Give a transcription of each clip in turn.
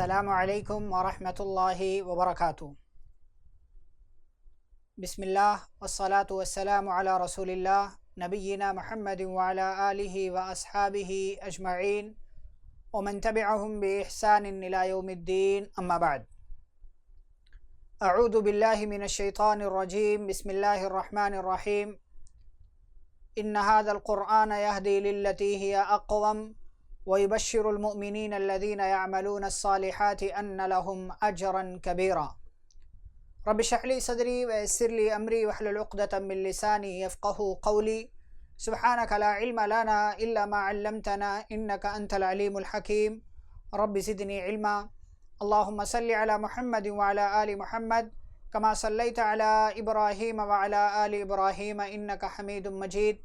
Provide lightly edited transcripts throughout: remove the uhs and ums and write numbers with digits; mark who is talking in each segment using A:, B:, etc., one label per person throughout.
A: السلام علیکم ورحمۃ اللہ وبرکاتہ۔ بسم اللہ والصلاة والسلام علی رسول اللہ نبینا محمد وعلی آلہ واصحابہ اجمعین ومن تبعہم بإحسان الی یوم الدین، اما بعد۔ اعوذ باللہ من الشیطان الرجیم، بسم اللہ الرحمن الرحیم۔ ان هذا القرآن يهدي للتي هي أقوم ويبشر المؤمنين الذين يعملون الصالحات أن لهم أجرا كبيرا۔ رب اشرح لي صدري ويسر لي أمري واحلل عقدة من لساني يفقهوا قولي، سبحانك لا علم لنا إلا ما علمتنا إنك أنت العليم الحكيم، رب زدني علما۔ اللهم صل على محمد وعلى آل محمد كما صليت على إبراهيم وعلى آل إبراهيم إنك حميد مجيد،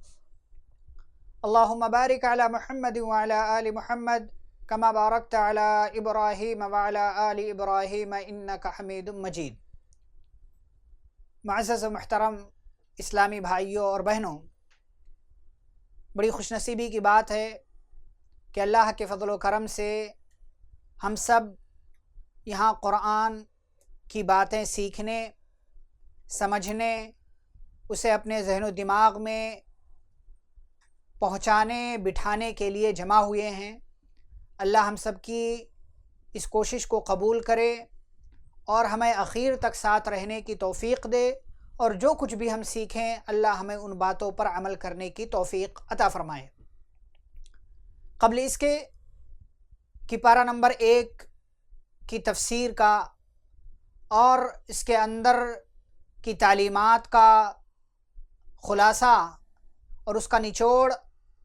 A: اللهم بارك على محمد وعلى آل محمد كما باركت على إبراهيم وعلى آل إبراهيم إنك حميد مجيد۔ معزز و محترم اسلامی بھائیوں اور بہنوں، بڑی خوش نصیبی کی بات ہے کہ اللہ کے فضل و کرم سے ہم سب یہاں قرآن کی باتیں سیکھنے، سمجھنے، اسے اپنے ذہن و دماغ میں پہنچانے، بٹھانے کے لیے جمع ہوئے ہیں۔ اللہ ہم سب کی اس کوشش کو قبول کرے اور ہمیں اخیر تک ساتھ رہنے کی توفیق دے، اور جو کچھ بھی ہم سیکھیں اللہ ہمیں ان باتوں پر عمل کرنے کی توفیق عطا فرمائے۔ قبل اس کے کہ پارہ نمبر 1 کی تفسیر کا اور اس کے اندر کی تعلیمات کا خلاصہ اور اس کا نچوڑ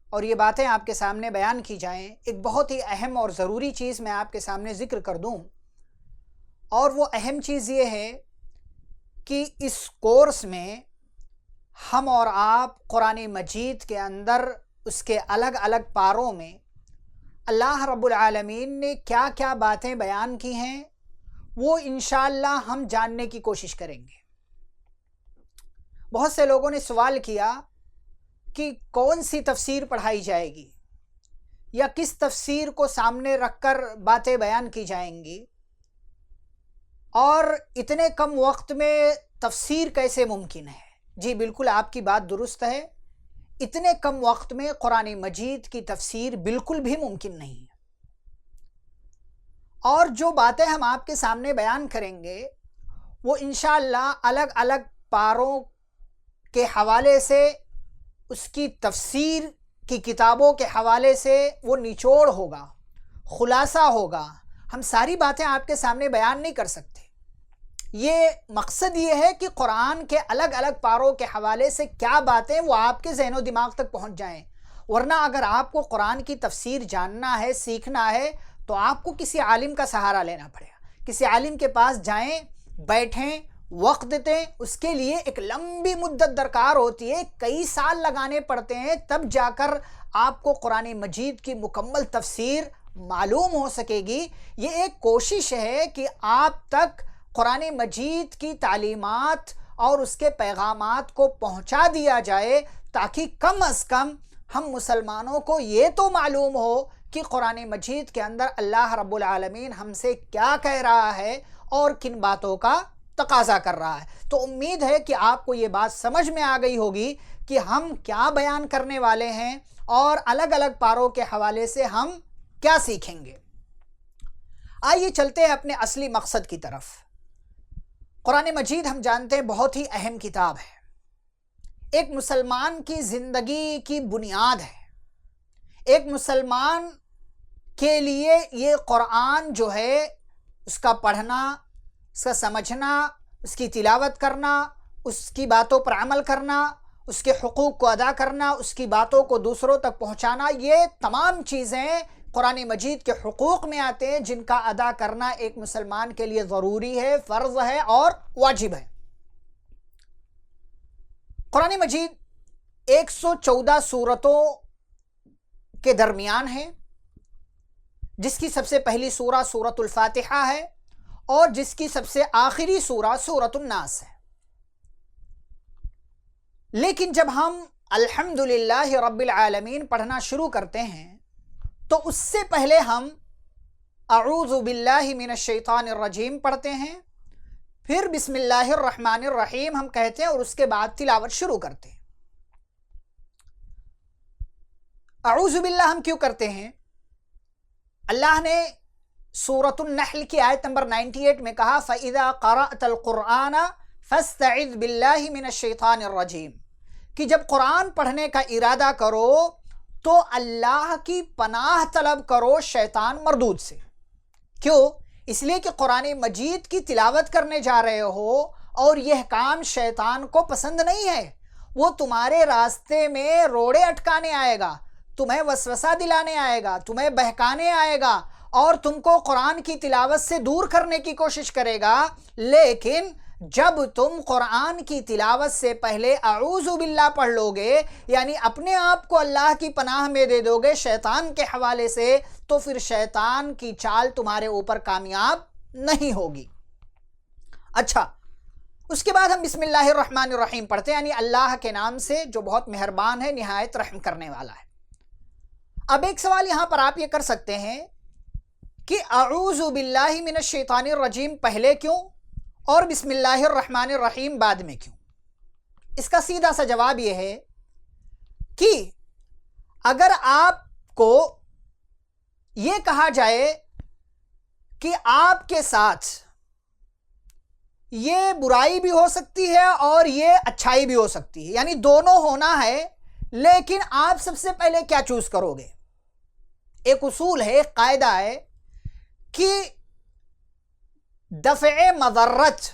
A: اور یہ باتیں آپ کے سامنے بیان کی جائیں، ایک بہت ہی اہم اور ضروری چیز میں آپ کے سامنے ذکر کر دوں، اور وہ اہم چیز یہ ہے کہ اس کورس میں ہم اور آپ قرآن مجید کے اندر اس کے الگ الگ پاروں میں اللہ رب العالمین نے کیا کیا باتیں بیان کی ہیں وہ انشاءاللہ ہم جاننے کی کوشش کریں گے۔ بہت سے لوگوں نے سوال کیا کہ کون سی تفسیر پڑھائی جائے گی یا کس تفسیر کو سامنے رکھ کر باتیں بیان کی جائیں گی، اور اتنے کم وقت میں تفسیر کیسے ممکن ہے؟ جی بالکل آپ کی بات درست ہے، اتنے کم وقت میں قرآن مجید کی تفسیر بالکل بھی ممکن نہیں ہے، اور جو باتیں ہم آپ کے سامنے بیان کریں گے وہ انشاءاللہ الگ الگ پاروں کے حوالے سے، اس کی تفسیر کی کتابوں کے حوالے سے وہ نچوڑ ہوگا، خلاصہ ہوگا۔ ہم ساری باتیں آپ کے سامنے بیان نہیں کر سکتے۔ یہ مقصد یہ ہے کہ قرآن کے الگ الگ پاروں کے حوالے سے کیا باتیں وہ آپ کے ذہن و دماغ تک پہنچ جائیں، ورنہ اگر آپ کو قرآن کی تفسیر جاننا ہے، سیکھنا ہے، تو آپ کو کسی عالم کا سہارا لینا پڑے گا۔ کسی عالم کے پاس جائیں، بیٹھیں، وقت دیں، اس کے لیے ایک لمبی مدت درکار ہوتی ہے، کئی سال لگانے پڑتے ہیں، تب جا کر آپ کو قرآن مجید کی مکمل تفسیر معلوم ہو سکے گی۔ یہ ایک کوشش ہے کہ آپ تک قرآن مجید کی تعلیمات اور اس کے پیغامات کو پہنچا دیا جائے، تاکہ کم از کم ہم مسلمانوں کو یہ تو معلوم ہو کہ قرآن مجید کے اندر اللہ رب العالمین ہم سے کیا کہہ رہا ہے اور کن باتوں کا تقاضا کر رہا ہے۔ تو امید ہے کہ آپ کو یہ بات سمجھ میں آ گئی ہوگی کہ ہم کیا بیان کرنے والے ہیں اور الگ الگ پاروں کے حوالے سے ہم کیا سیکھیں گے۔ آئیے چلتے ہیں اپنے اصلی مقصد کی طرف۔ قرآن مجید ہم جانتے ہیں بہت ہی اہم کتاب ہے، ایک مسلمان کی زندگی کی بنیاد ہے۔ ایک مسلمان کے لیے یہ قرآن جو ہے، اس کا پڑھنا، اس کا سمجھنا، اس کی تلاوت کرنا، اس کی باتوں پر عمل کرنا، اس کے حقوق کو ادا کرنا، اس کی باتوں کو دوسروں تک پہنچانا، یہ تمام چیزیں قرآن مجید کے حقوق میں آتے ہیں، جن کا ادا کرنا ایک مسلمان کے لیے ضروری ہے، فرض ہے اور واجب ہے۔ قرآن مجید 114 سورتوں کے درمیان ہے، جس کی سب سے پہلی سورہ سورۃ الفاتحہ ہے اور جس کی سب سے آخری سورہ سورۃ الناس ہے۔ لیکن جب ہم الحمدللہ رب العالمین پڑھنا شروع کرتے ہیں تو اس سے پہلے ہم اعوذ باللہ من الشیطان الرجیم پڑھتے ہیں، پھر بسم اللہ الرحمن الرحیم ہم کہتے ہیں اور اس کے بعد تلاوت شروع کرتے ہیں۔ اعوذ باللہ ہم کیوں کرتے ہیں؟ اللہ نے سورۃ النحل کی آیت نمبر 98 میں کہا فَإِذَا قَرَأْتَ الْقُرْآنَ فَاسْتَعِذْ بِاللَّهِ مِنَ الشَّيْطَانِ الرَّجِيمِ، کہ جب قرآن پڑھنے کا ارادہ کرو تو اللہ کی پناہ طلب کرو شیطان مردود سے۔ کیوں؟ اس لیے کہ قرآن مجید کی تلاوت کرنے جا رہے ہو اور یہ کام شیطان کو پسند نہیں ہے، وہ تمہارے راستے میں روڑے اٹکانے آئے گا، تمہیں وسوسہ دلانے آئے گا، تمہیں بہکانے آئے گا اور تم کو قرآن کی تلاوت سے دور کرنے کی کوشش کرے گا۔ لیکن جب تم قرآن کی تلاوت سے پہلے اعوذ باللہ پڑھ لو گے، یعنی اپنے آپ کو اللہ کی پناہ میں دے دو گے شیطان کے حوالے سے، تو پھر شیطان کی چال تمہارے اوپر کامیاب نہیں ہوگی۔ اچھا، اس کے بعد ہم بسم اللہ الرحمن الرحیم پڑھتے ہیں، یعنی اللہ کے نام سے جو بہت مہربان ہے، نہایت رحم کرنے والا ہے۔ اب ایک سوال یہاں پر آپ یہ کر سکتے ہیں کہ اعوذ باللہ من الشیطان الرجیم پہلے کیوں اور بسم اللہ الرحمن الرحیم بعد میں کیوں؟ اس کا سیدھا سا جواب یہ ہے کہ اگر آپ کو یہ کہا جائے کہ آپ کے ساتھ یہ برائی بھی ہو سکتی ہے اور یہ اچھائی بھی ہو سکتی ہے، یعنی دونوں ہونا ہے، لیکن آپ سب سے پہلے کیا چوز کرو گے؟ ایک اصول ہے، ایک قاعدہ ہے کہ دفع مضرت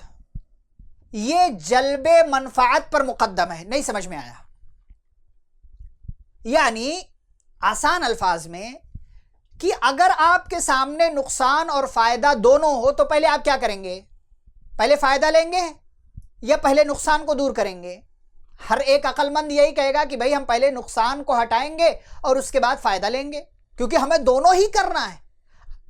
A: یہ جلب منفعت پر مقدم ہے۔ نہیں سمجھ میں آیا؟ یعنی آسان الفاظ میں کہ اگر آپ کے سامنے نقصان اور فائدہ دونوں ہو تو پہلے آپ کیا کریں گے؟ پہلے فائدہ لیں گے یا پہلے نقصان کو دور کریں گے؟ ہر ایک عقل مند یہی کہے گا کہ بھائی ہم پہلے نقصان کو ہٹائیں گے اور اس کے بعد فائدہ لیں گے، کیونکہ ہمیں دونوں ہی کرنا ہے۔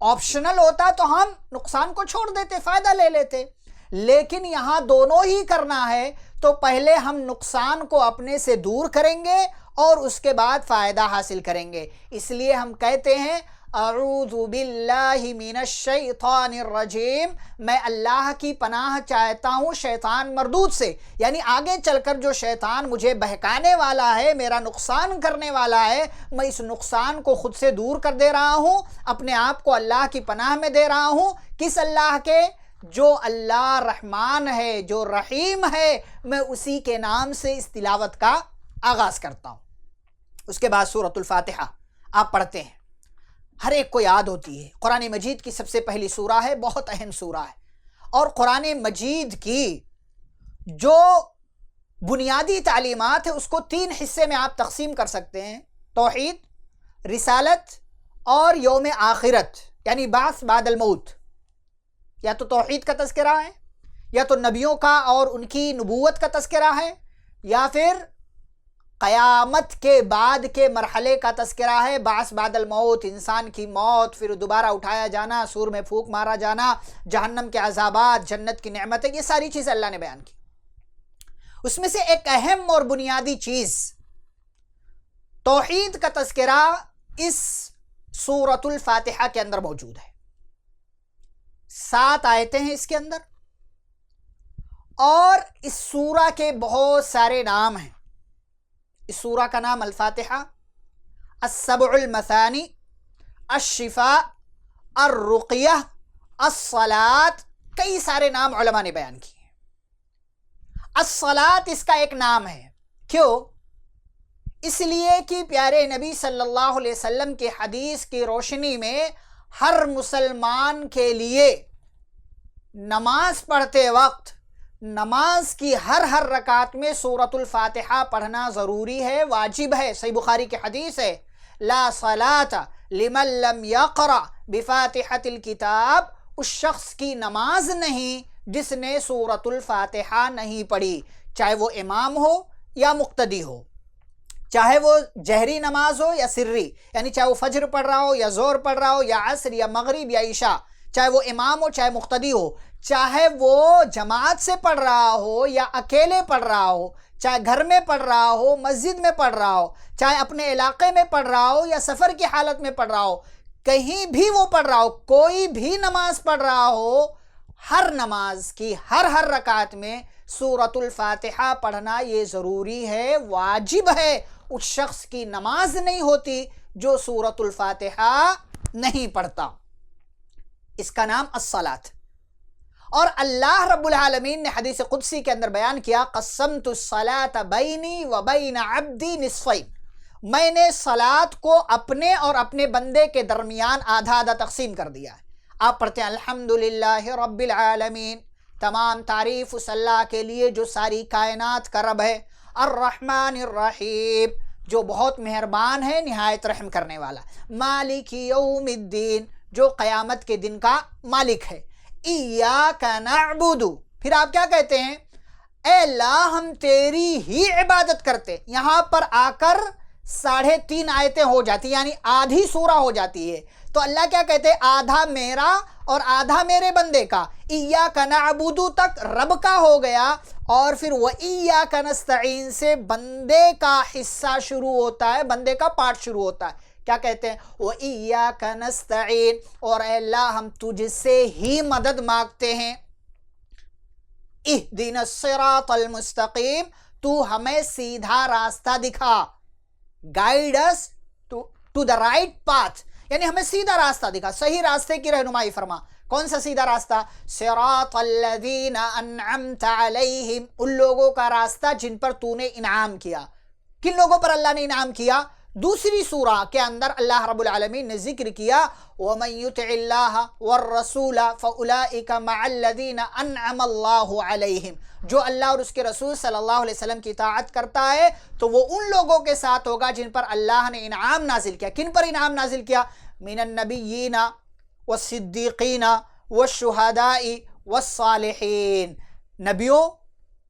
A: آپشنل ہوتا تو ہم نقصان کو چھوڑ دیتے، فائدہ لے لیتے، لیکن یہاں دونوں ہی کرنا ہے تو پہلے ہم نقصان کو اپنے سے دور کریں گے اور اس کے بعد فائدہ حاصل کریں گے۔ اس لیے ہم کہتے ہیں اعوذ باللہ من الشیطان الرجیم، میں اللہ کی پناہ چاہتا ہوں شیطان مردود سے، یعنی آگے چل کر جو شیطان مجھے بہکانے والا ہے، میرا نقصان کرنے والا ہے، میں اس نقصان کو خود سے دور کر دے رہا ہوں، اپنے آپ کو اللہ کی پناہ میں دے رہا ہوں۔ کس اللہ کے؟ جو اللہ رحمان ہے، جو رحیم ہے، میں اسی کے نام سے اس تلاوت کا آغاز کرتا ہوں۔ اس کے بعد سورۃ الفاتحہ آپ پڑھتے ہیں، ہر ایک کو یاد ہوتی ہے، قرآن مجید کی سب سے پہلی سورہ ہے، بہت اہم سورہ ہے، اور قرآن مجید کی جو بنیادی تعلیمات ہے اس کو 3 حصے میں آپ تقسیم کر سکتے ہیں: توحید، رسالت اور یوم آخرت، یعنی بعث بعد الموت۔ یا تو توحید کا تذکرہ ہے، یا تو نبیوں کا اور ان کی نبوت کا تذکرہ ہے، یا پھر قیامت کے بعد کے مرحلے کا تذکرہ ہے، بعث بعد الموت، انسان کی موت، پھر دوبارہ اٹھایا جانا، سور میں پھونک مارا جانا، جہنم کے عذابات، جنت کی نعمتیں، یہ ساری چیزیں اللہ نے بیان کی۔ اس میں سے ایک اہم اور بنیادی چیز توحید کا تذکرہ اس سورۃ الفاتحہ کے اندر موجود ہے۔ 7 آیتیں ہیں اس کے اندر، اور اس سورہ کے بہت سارے نام ہیں۔ اس سورہ کا نام الفاتحہ، السبع المثانی، الشفاء، الرقیہ، الصلاۃ، کئی سارے نام علماء نے بیان کیے ہیں۔ الصلاۃ اس کا ایک نام ہے، کیوں؟ اس لیے کہ پیارے نبی صلی اللہ علیہ وسلم کی حدیث کی روشنی میں ہر مسلمان کے لیے نماز پڑھتے وقت نماز کی ہر رکعت میں سورۃ الفاتحہ پڑھنا ضروری ہے، واجب ہے۔ صحیح بخاری کی حدیث ہے، لا صلاۃ لمن لم یقرأ بفاتحۃ الکتاب، اس شخص کی نماز نہیں جس نے سورۃ الفاتحہ نہیں پڑھی، چاہے وہ امام ہو یا مقتدی ہو، چاہے وہ جہری نماز ہو یا سری، یعنی چاہے وہ فجر پڑھ رہا ہو یا ظہر پڑھ رہا ہو یا عصر یا مغرب یا عشاء، چاہے وہ امام ہو چاہے مقتدی ہو، چاہے وہ جماعت سے پڑھ رہا ہو یا اکیلے پڑھ رہا ہو، چاہے گھر میں پڑھ رہا ہو، مسجد میں پڑھ رہا ہو، چاہے اپنے علاقے میں پڑھ رہا ہو یا سفر کی حالت میں پڑھ رہا ہو، کہیں بھی وہ پڑھ رہا ہو، کوئی بھی نماز پڑھ رہا ہو، ہر نماز کی ہر رکعت میں سورۃ الفاتحہ پڑھنا یہ ضروری ہے، واجب ہے۔ اس شخص کی نماز نہیں ہوتی جو سورۃ الفاتحہ نہیں پڑھتا۔ اس کا نام الصلاۃ۔ اور اللہ رب العالمین نے حدیث قدسی کے اندر بیان کیا، قسمت الصلاۃ بینی و بین عبدی نصفین، میں نے صلاۃ کو اپنے اور اپنے بندے کے درمیان آدھا آدھا تقسیم کر دیا ہے۔ آپ پڑھتے ہیں الحمدللہ رب العالمین، تمام تعریف اس اللہ کے لیے جو ساری کائنات کا رب ہے، الرحمن الرحیم، جو بہت مہربان ہے نہایت رحم کرنے والا، مالک یوم الدین، جو قیامت کے دن کا مالک ہے، ایاک نعبد، پھر آپ کیا کہتے ہیں؟ اے اللہ ہم تیری ہی عبادت کرتے۔ یہاں پر آ کر 3.5 آیتیں ہو جاتی، یعنی آدھی سورہ ہو جاتی ہے۔ تو اللہ کیا کہتے ہیں؟ آدھا میرا اور آدھا میرے بندے کا، ایاک نعبد تک رب کا ہو گیا، اور پھر وَإِيَّاكَ نَسْتَعِينُ سے بندے کا حصہ شروع ہوتا ہے، بندے کا پارٹ شروع ہوتا ہے۔ کیا کہتے ہیں؟ وَإِيَّاكَ نَسْتَعِينُ، اور اے اللہ ہم تجھ سے ہی مدد مانگتے ہیں۔ اِهْدِنَا الصِّرَاطَ الْمُسْتَقِيمَ، تو ہمیں سیدھا راستہ دکھا، guide us to the right path، یعنی ہمیں سیدھا راستہ دکھا، صحیح راستے کی رہنمائی فرما۔ کون سا سیدھا راستہ؟ صراط الذین انعمت علیہم، ان لوگوں کا راستہ جن پر تو نے انعام کیا۔ کن لوگوں پر اللہ نے انعام کیا؟ دوسری سورہ کے اندر اللہ رب العالمین نے ذکر کیا، وَمَن يُطِعِ اللَّهَ وَالرَّسُولَ فَأُولَئِكَ مَعَ الَّذِينَ أَنْعَمَ اللَّهُ عَلَيْهِمْ، جو اللہ اور اس کے رسول صلی اللہ علیہ وسلم کی اطاعت کرتا ہے تو وہ ان لوگوں کے ساتھ ہوگا جن پر اللہ نے انعام نازل کیا۔ کن پر انعام نازل کیا؟ من النبیین والصدیقین والشہداء والصالحین، نبیوں،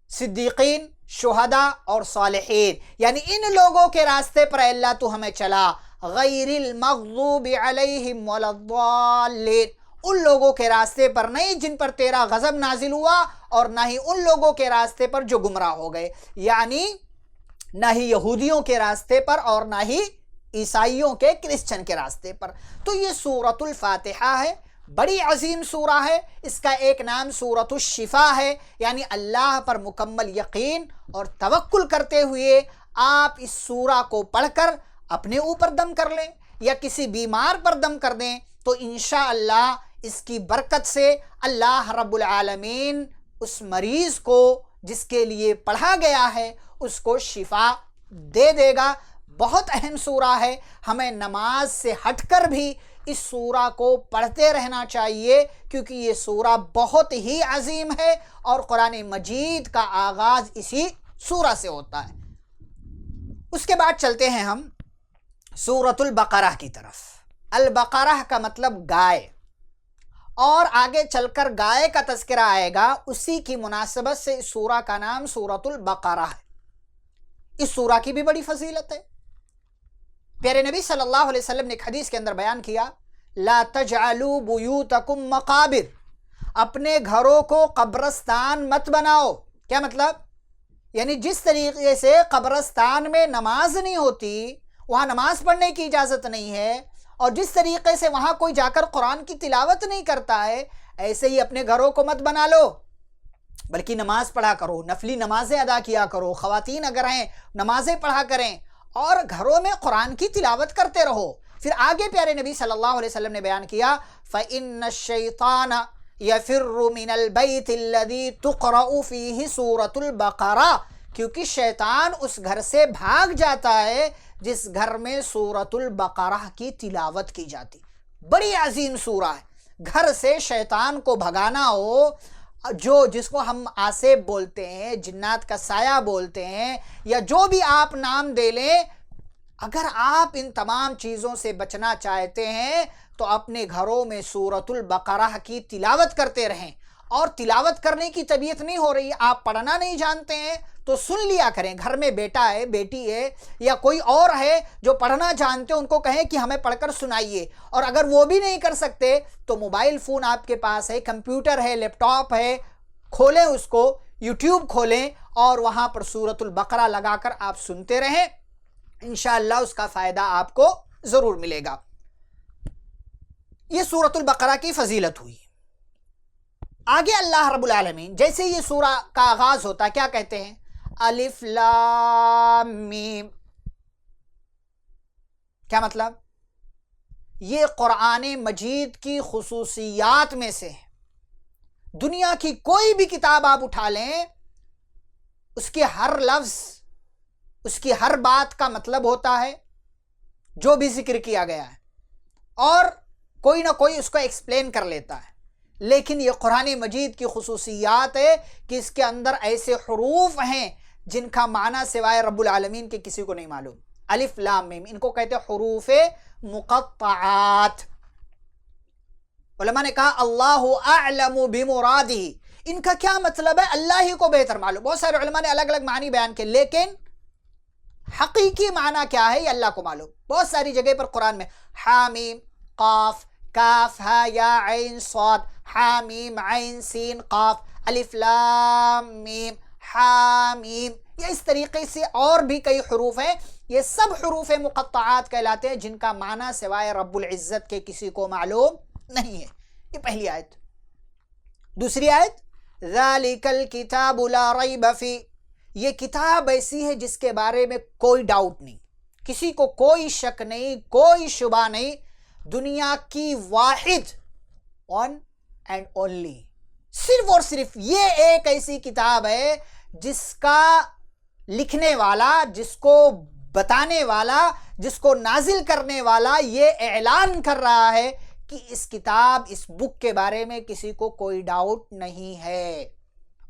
A: صدیقین، شہداء اور صالحین، یعنی ان لوگوں کے راستے پر اللہ تو ہمیں چلا، غیر المغضوب علیہم ولا الضالین، ان لوگوں کے راستے پر نہیں جن پر تیرا غضب نازل ہوا، اور نہ ہی ان لوگوں کے راستے پر جو گمراہ ہو گئے، یعنی نہ ہی یہودیوں کے راستے پر اور نہ ہی عیسائیوں کے، کرسچن کے راستے پر۔ تو یہ سورۃ الفاتحہ ہے، بڑی عظیم سورہ ہے، اس کا ایک نام سورۃ الشفا ہے، یعنی اللہ پر مکمل یقین اور توکل کرتے ہوئے آپ اس سورہ کو پڑھ کر اپنے اوپر دم کر لیں یا کسی بیمار پر دم کر دیں تو انشاءاللہ اس کی برکت سے اللہ رب العالمین اس مریض کو جس کے لیے پڑھا گیا ہے اس کو شفا دے دے گا۔ بہت اہم سورہ ہے، ہمیں نماز سے ہٹ کر بھی اس سورہ کو پڑھتے رہنا چاہیے، کیونکہ یہ سورہ بہت ہی عظیم ہے اور قرآن مجید کا آغاز اسی سورہ سے ہوتا ہے۔ اس کے بعد چلتے ہیں ہم سورۃ البقرہ کی طرف۔ البقرہ کا مطلب گائے، اور آگے چل کر گائے کا تذکرہ آئے گا، اسی کی مناسبت سے اس سورہ کا نام سورۃ البقرہ ہے۔ اس سورہ کی بھی بڑی فضیلت ہے۔ پیارے نبی صلی اللہ علیہ وسلم نے ایک حدیث کے اندر بیان کیا، لا تجعلوا بیوتکم مقابر، اپنے گھروں کو قبرستان مت بناؤ۔ کیا مطلب؟ یعنی جس طریقے سے قبرستان میں نماز نہیں ہوتی، وہاں نماز پڑھنے کی اجازت نہیں ہے، اور جس طریقے سے وہاں کوئی جا کر قرآن کی تلاوت نہیں کرتا ہے، ایسے ہی اپنے گھروں کو مت بنا لو، بلکہ نماز پڑھا کرو، نفلی نمازیں ادا کیا کرو، خواتین اگر ہیں نمازیں پڑھا کریں، اور گھروں میں قرآن کی تلاوت کرتے رہو۔ پھر آگے پیارے نبی صلی اللہ علیہ وسلم نے بیان کیا، فَإِنَّ الشَّيْطَانَ يَفِرُّ مِنَ الْبَيْتِ الَّذِي تُقْرَأُ فِيهِ سُورَةُ الْبَقَرَةِ، کیونکہ شیطان اس گھر سے بھاگ جاتا ہے جس گھر میں سورۃ البقرہ کی تلاوت کی جاتی۔ بڑی عظیم سورہ ہے، گھر سے شیطان کو بھگانا ہو، جس کو ہم آسیب بولتے ہیں، جنات کا سایہ بولتے ہیں، یا جو بھی آپ نام دے لیں، اگر آپ ان تمام چیزوں سے بچنا چاہتے ہیں تو اپنے گھروں میں سورۃ البقرہ کی تلاوت کرتے رہیں۔ اور تلاوت کرنے کی طبیعت نہیں ہو رہی، آپ پڑھنا نہیں جانتے ہیں تو سن لیا کریں، گھر میں بیٹا ہے، بیٹی ہے، یا کوئی اور ہے جو پڑھنا جانتے ہیں، ان کو کہیں کہ ہمیں پڑھ کر سنائیے۔ اور اگر وہ بھی نہیں کر سکتے تو موبائل فون آپ کے پاس ہے، کمپیوٹر ہے، لیپ ٹاپ ہے، کھولیں اس کو، یوٹیوب کھولیں اور وہاں پر سورۃ البقرہ لگا کر آپ سنتے رہیں، انشاءاللہ اس کا فائدہ آپ کو ضرور ملے گا۔ یہ سورۃ البقرہ کی فضیلت ہوئی۔ آگے اللہ رب العالمین جیسے یہ سورہ کا آغاز ہوتا ہے کیا کہتے ہیں؟ الف لام میم۔ کیا مطلب؟ یہ قرآن مجید کی خصوصیات میں سے ہے۔ دنیا کی کوئی بھی کتاب آپ اٹھا لیں، اس کے ہر لفظ، اس کی ہر بات کا مطلب ہوتا ہے جو بھی ذکر کیا گیا ہے، اور کوئی نہ کوئی اس کو ایکسپلین کر لیتا ہے۔ لیکن یہ قرآن مجید کی خصوصیات ہے کہ اس کے اندر ایسے حروف ہیں جن کا معنی سوائے رب العالمین کے کسی کو نہیں معلوم۔ الف لام میم، ان کو کہتے ہیں حروف مقطعات۔ علماء نے کہا اللہ اعلم بمرادہ، ان کا کیا مطلب ہے اللہ ہی کو بہتر معلوم۔ بہت سارے علماء نے الگ الگ معنی بیان کیے، لیکن حقیقی معنی کیا ہے یہ اللہ کو معلوم۔ بہت ساری جگہ پر قرآن میں حامیم قاف کاف ہا یا عین صاد، حامیم عین سین قاف، الف لام میم حامیم، یہ اس طریقے سے اور بھی کئی حروف ہیں۔ یہ سب حروف مقطعات کہلاتے ہیں جن کا معنی سوائے رب العزت کے کسی کو معلوم نہیں ہے۔ یہ پہلی آیت۔ دوسری آیت ذالک الکتاب لا ریب فیہ، یہ کتاب ایسی ہے جس کے بارے میں کوئی ڈاؤٹ نہیں، کسی کو کوئی شک نہیں، کوئی شبہ نہیں۔ دنیا کی واحد ون اینڈ اونلی، صرف اور صرف یہ ایک ایسی کتاب ہے جس کا لکھنے والا، جس کو بتانے والا، جس کو نازل کرنے والا یہ اعلان کر رہا ہے کہ اس کتاب، اس بک کے بارے میں کسی کو کوئی ڈاؤٹ نہیں ہے،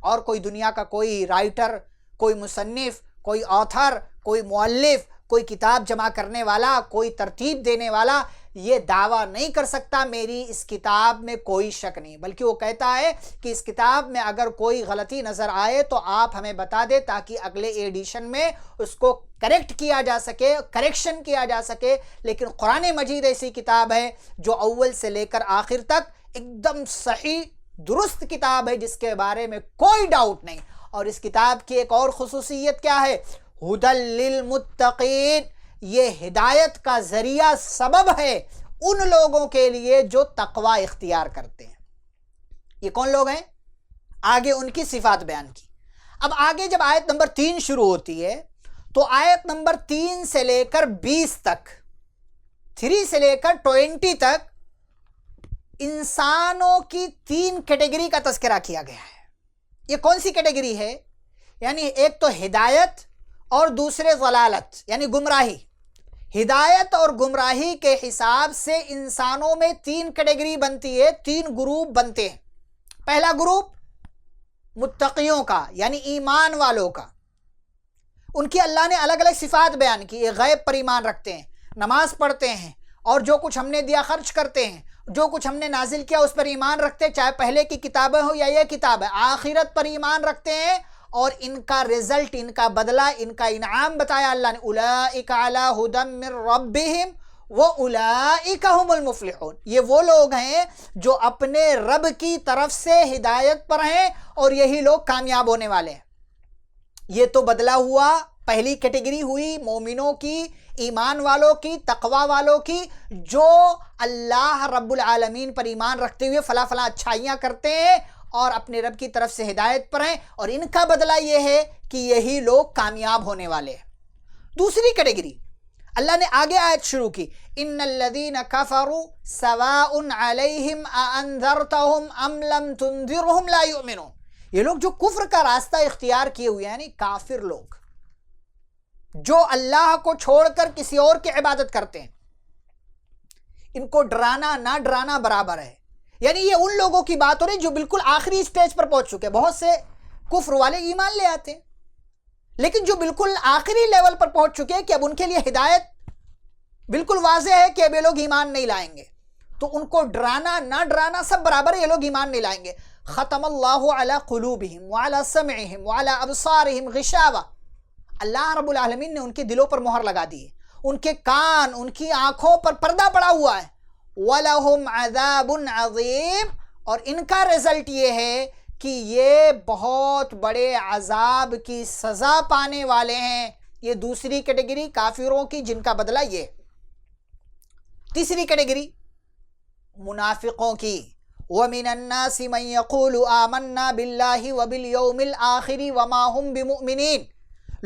A: اور کوئی دنیا کا کوئی رائٹر، کوئی مصنف، کوئی آتھر، کوئی مؤلف، کوئی کتاب جمع کرنے والا، کوئی ترتیب دینے والا یہ دعویٰ نہیں کر سکتا میری اس کتاب میں کوئی شک نہیں، بلکہ وہ کہتا ہے کہ اس کتاب میں اگر کوئی غلطی نظر آئے تو آپ ہمیں بتا دیں تاکہ اگلے ایڈیشن میں اس کو کریکٹ کیا جا سکے، کریکشن کیا جا سکے۔ لیکن قرآن مجید ایسی کتاب ہے جو اول سے لے کر آخر تک ایک دم صحیح درست کتاب ہے جس کے بارے میں کوئی ڈاؤٹ نہیں۔ اور اس کتاب کی ایک اور خصوصیت کیا ہے؟ ھدی للمتقین، یہ ہدایت کا ذریعہ سبب ہے ان لوگوں کے لیے جو تقوی اختیار کرتے ہیں۔ یہ کون لوگ ہیں؟ آگے ان کی صفات بیان کی۔ اب آگے جب آیت نمبر 3 شروع ہوتی ہے تو آیت نمبر 3 سے لے کر 20 تک، 3 سے لے کر 20 تک انسانوں کی 3 کیٹیگری کا تذکرہ کیا گیا ہے۔ یہ کون سی کیٹیگری ہے؟ یعنی ایک تو ہدایت اور دوسرے ضلالت یعنی گمراہی۔ ہدایت اور گمراہی کے حساب سے انسانوں میں 3 کیٹیگری بنتی ہے، 3 گروپ بنتے ہیں۔ پہلا گروپ متقیوں کا یعنی ایمان والوں کا، ان کی اللہ نے الگ الگ صفات بیان کی۔ یہ غیب پر ایمان رکھتے ہیں، نماز پڑھتے ہیں، اور جو کچھ ہم نے دیا خرچ کرتے ہیں، جو کچھ ہم نے نازل کیا اس پر ایمان رکھتے ہیں، چاہے پہلے کی کتابیں ہو یا یہ کتاب ہے۔ آخرت پر ایمان رکھتے ہیں، اور ان کا رزلٹ، ان کا بدلہ، ان کا انعام بتایا اللہ نے، اولئک علی ھدی من ربہم واولئک ھم المفلحون، یہ وہ لوگ ہیں جو اپنے رب کی طرف سے ہدایت پر ہیں اور یہی لوگ کامیاب ہونے والے ہیں۔ یہ تو بدلہ ہوا، پہلی کیٹیگری ہوئی مومنوں کی، ایمان والوں کی، تقوی والوں کی، جو اللہ رب العالمین پر ایمان رکھتے ہوئے فلاں فلاں اچھائیاں کرتے ہیں اور اپنے رب کی طرف سے ہدایت پر ہیں، اور ان کا بدلہ یہ ہے کہ یہی لوگ کامیاب ہونے والے ہیں۔ دوسری کیٹیگری اللہ نے آگے آیت شروع کی، ان الذین کفروا سواء علیہم اانذرتہم ام لم تنذرہم لا یؤمنون، یہ لوگ جو کفر کا راستہ اختیار کیے ہوئے ہیں، یعنی کافر لوگ جو اللہ کو چھوڑ کر کسی اور کی عبادت کرتے ہیں، ان کو ڈرانا نہ ڈرانا برابر ہے۔ یعنی یہ ان لوگوں کی بات ہو رہی جو بالکل آخری سٹیج پر پہنچ چکے۔ بہت سے کفر والے ایمان لے آتے ہیں، لیکن جو بالکل آخری لیول پر پہنچ چکے ہیں کہ اب ان کے لیے ہدایت بالکل واضح ہے کہ اب یہ لوگ ایمان نہیں لائیں گے، تو ان کو ڈرانا نہ ڈرانا سب برابر ہے، یہ لوگ ایمان نہیں لائیں گے۔ ختم اللہ علی قلوبہم وعلی سمعہم وعلی ابصارہم غشاوہ، اللہ رب العالمین نے ان کے دلوں پر مہر لگا دی ہے، ان کے کان، ان کی آنکھوں پر پردہ پڑا ہوا ہے۔ وَلَهُمْ عَذَابٌ عَظِيمٌ، اور ان کا رزلٹ یہ ہے کہ یہ بہت بڑے عذاب کی سزا پانے والے ہیں۔ یہ دوسری کیٹیگری کافروں کی جن کا بدلہ یہ۔ تیسری کیٹیگری منافقوں کی. وَمِنَ النَّاسِ مَن يَقُولُ آمَنَّا بِاللَّهِ وَبِالْيَوْمِ الْآخِرِ وَمَا هُمْ بِمُؤْمِنِينَ.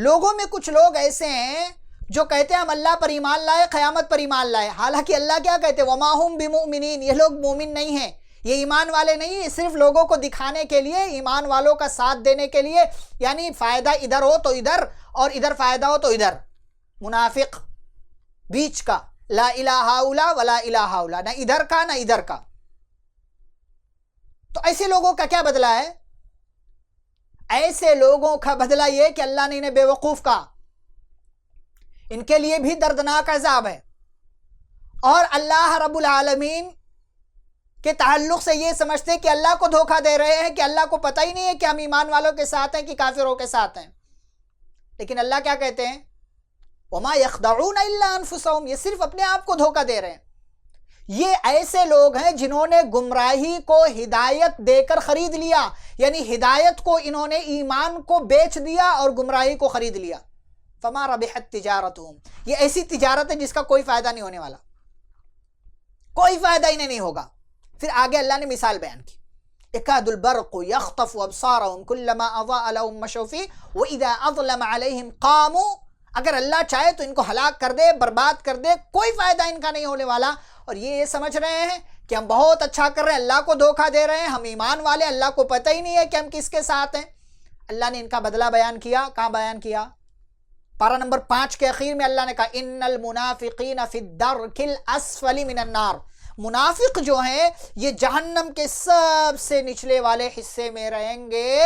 A: لوگوں میں کچھ لوگ ایسے ہیں جو کہتے ہیں ہم اللہ پر ایمان لائے، قیامت پر ایمان لائے، حالانکہ اللہ کیا کہتے ہیں؟ وَمَا هُمْ بِمُؤْمِنِينَ. یہ لوگ مومن نہیں ہیں، یہ ایمان والے نہیں ہیں، صرف لوگوں کو دکھانے کے لیے، ایمان والوں کا ساتھ دینے کے لیے، یعنی فائدہ ادھر ہو تو ادھر اور ادھر فائدہ ہو تو ادھر. منافق بیچ کا، لا الہ الا ولا الہ الا، نہ ادھر کا نہ ادھر کا. تو ایسے لوگوں کا کیا بدلہ ہے؟ ایسے لوگوں کا بدلہ یہ کہ اللہ نے انہیں بے وقوف کہا، ان کے لیے بھی دردناک عذاب ہے. اور اللہ رب العالمین کے تعلق سے یہ سمجھتے کہ اللہ کو دھوکہ دے رہے ہیں، کہ اللہ کو پتہ ہی نہیں ہے کہ ہم ایمان والوں کے ساتھ ہیں کہ کافروں کے ساتھ ہیں. لیکن اللہ کیا کہتے ہیں؟ وَمَا يَخْدَعُونَ إِلَّا أَنفُسَهُمْ. یہ صرف اپنے آپ کو دھوکہ دے رہے ہیں. یہ ایسے لوگ ہیں جنہوں نے گمراہی کو ہدایت دے کر خرید لیا، یعنی ہدایت کو انہوں نے ایمان کو بیچ دیا اور گمراہی کو خرید لیا. فَمَا رَبِحَتْ تِجَارَتُهُمْ. یہ ایسی تجارت ہے جس کا کوئی فائدہ نہیں ہونے والا، کوئی فائدہ انہیں نہیں ہوگا. پھر آگے اللہ نے مثال بیان کی. يَكَادُ الْبَرْقُ يَخْطَفُ أَبْصَارَهُمْ كُلَّمَا أَضَاءَ لَهُمْ مَشَوْا فِيهِ وَإِذَا أَظْلَمَ عَلَيْهِمْ قَامُوا. اگر اللہ چاہے تو ان کو ہلاک کر دے، برباد کر دے، کوئی فائدہ ان کا نہیں ہونے والا. اور یہ سمجھ رہے ہیں کہ ہم بہت اچھا کر رہے ہیں، اللہ کو دھوکہ دے رہے ہیں، ہم ایمان والے، اللہ کو پتہ ہی نہیں ہے کہ ہم کس کے ساتھ ہیں. اللہ نے ان کا بدلہ بیان کیا. کہاں بیان کیا؟ پارہ نمبر 5 کے اخیر میں اللہ نے کہا ان المنافقین فی الدرک الاسفل من النار. منافق جو ہیں یہ جہنم کے سب سے نچلے والے حصے میں رہیں گے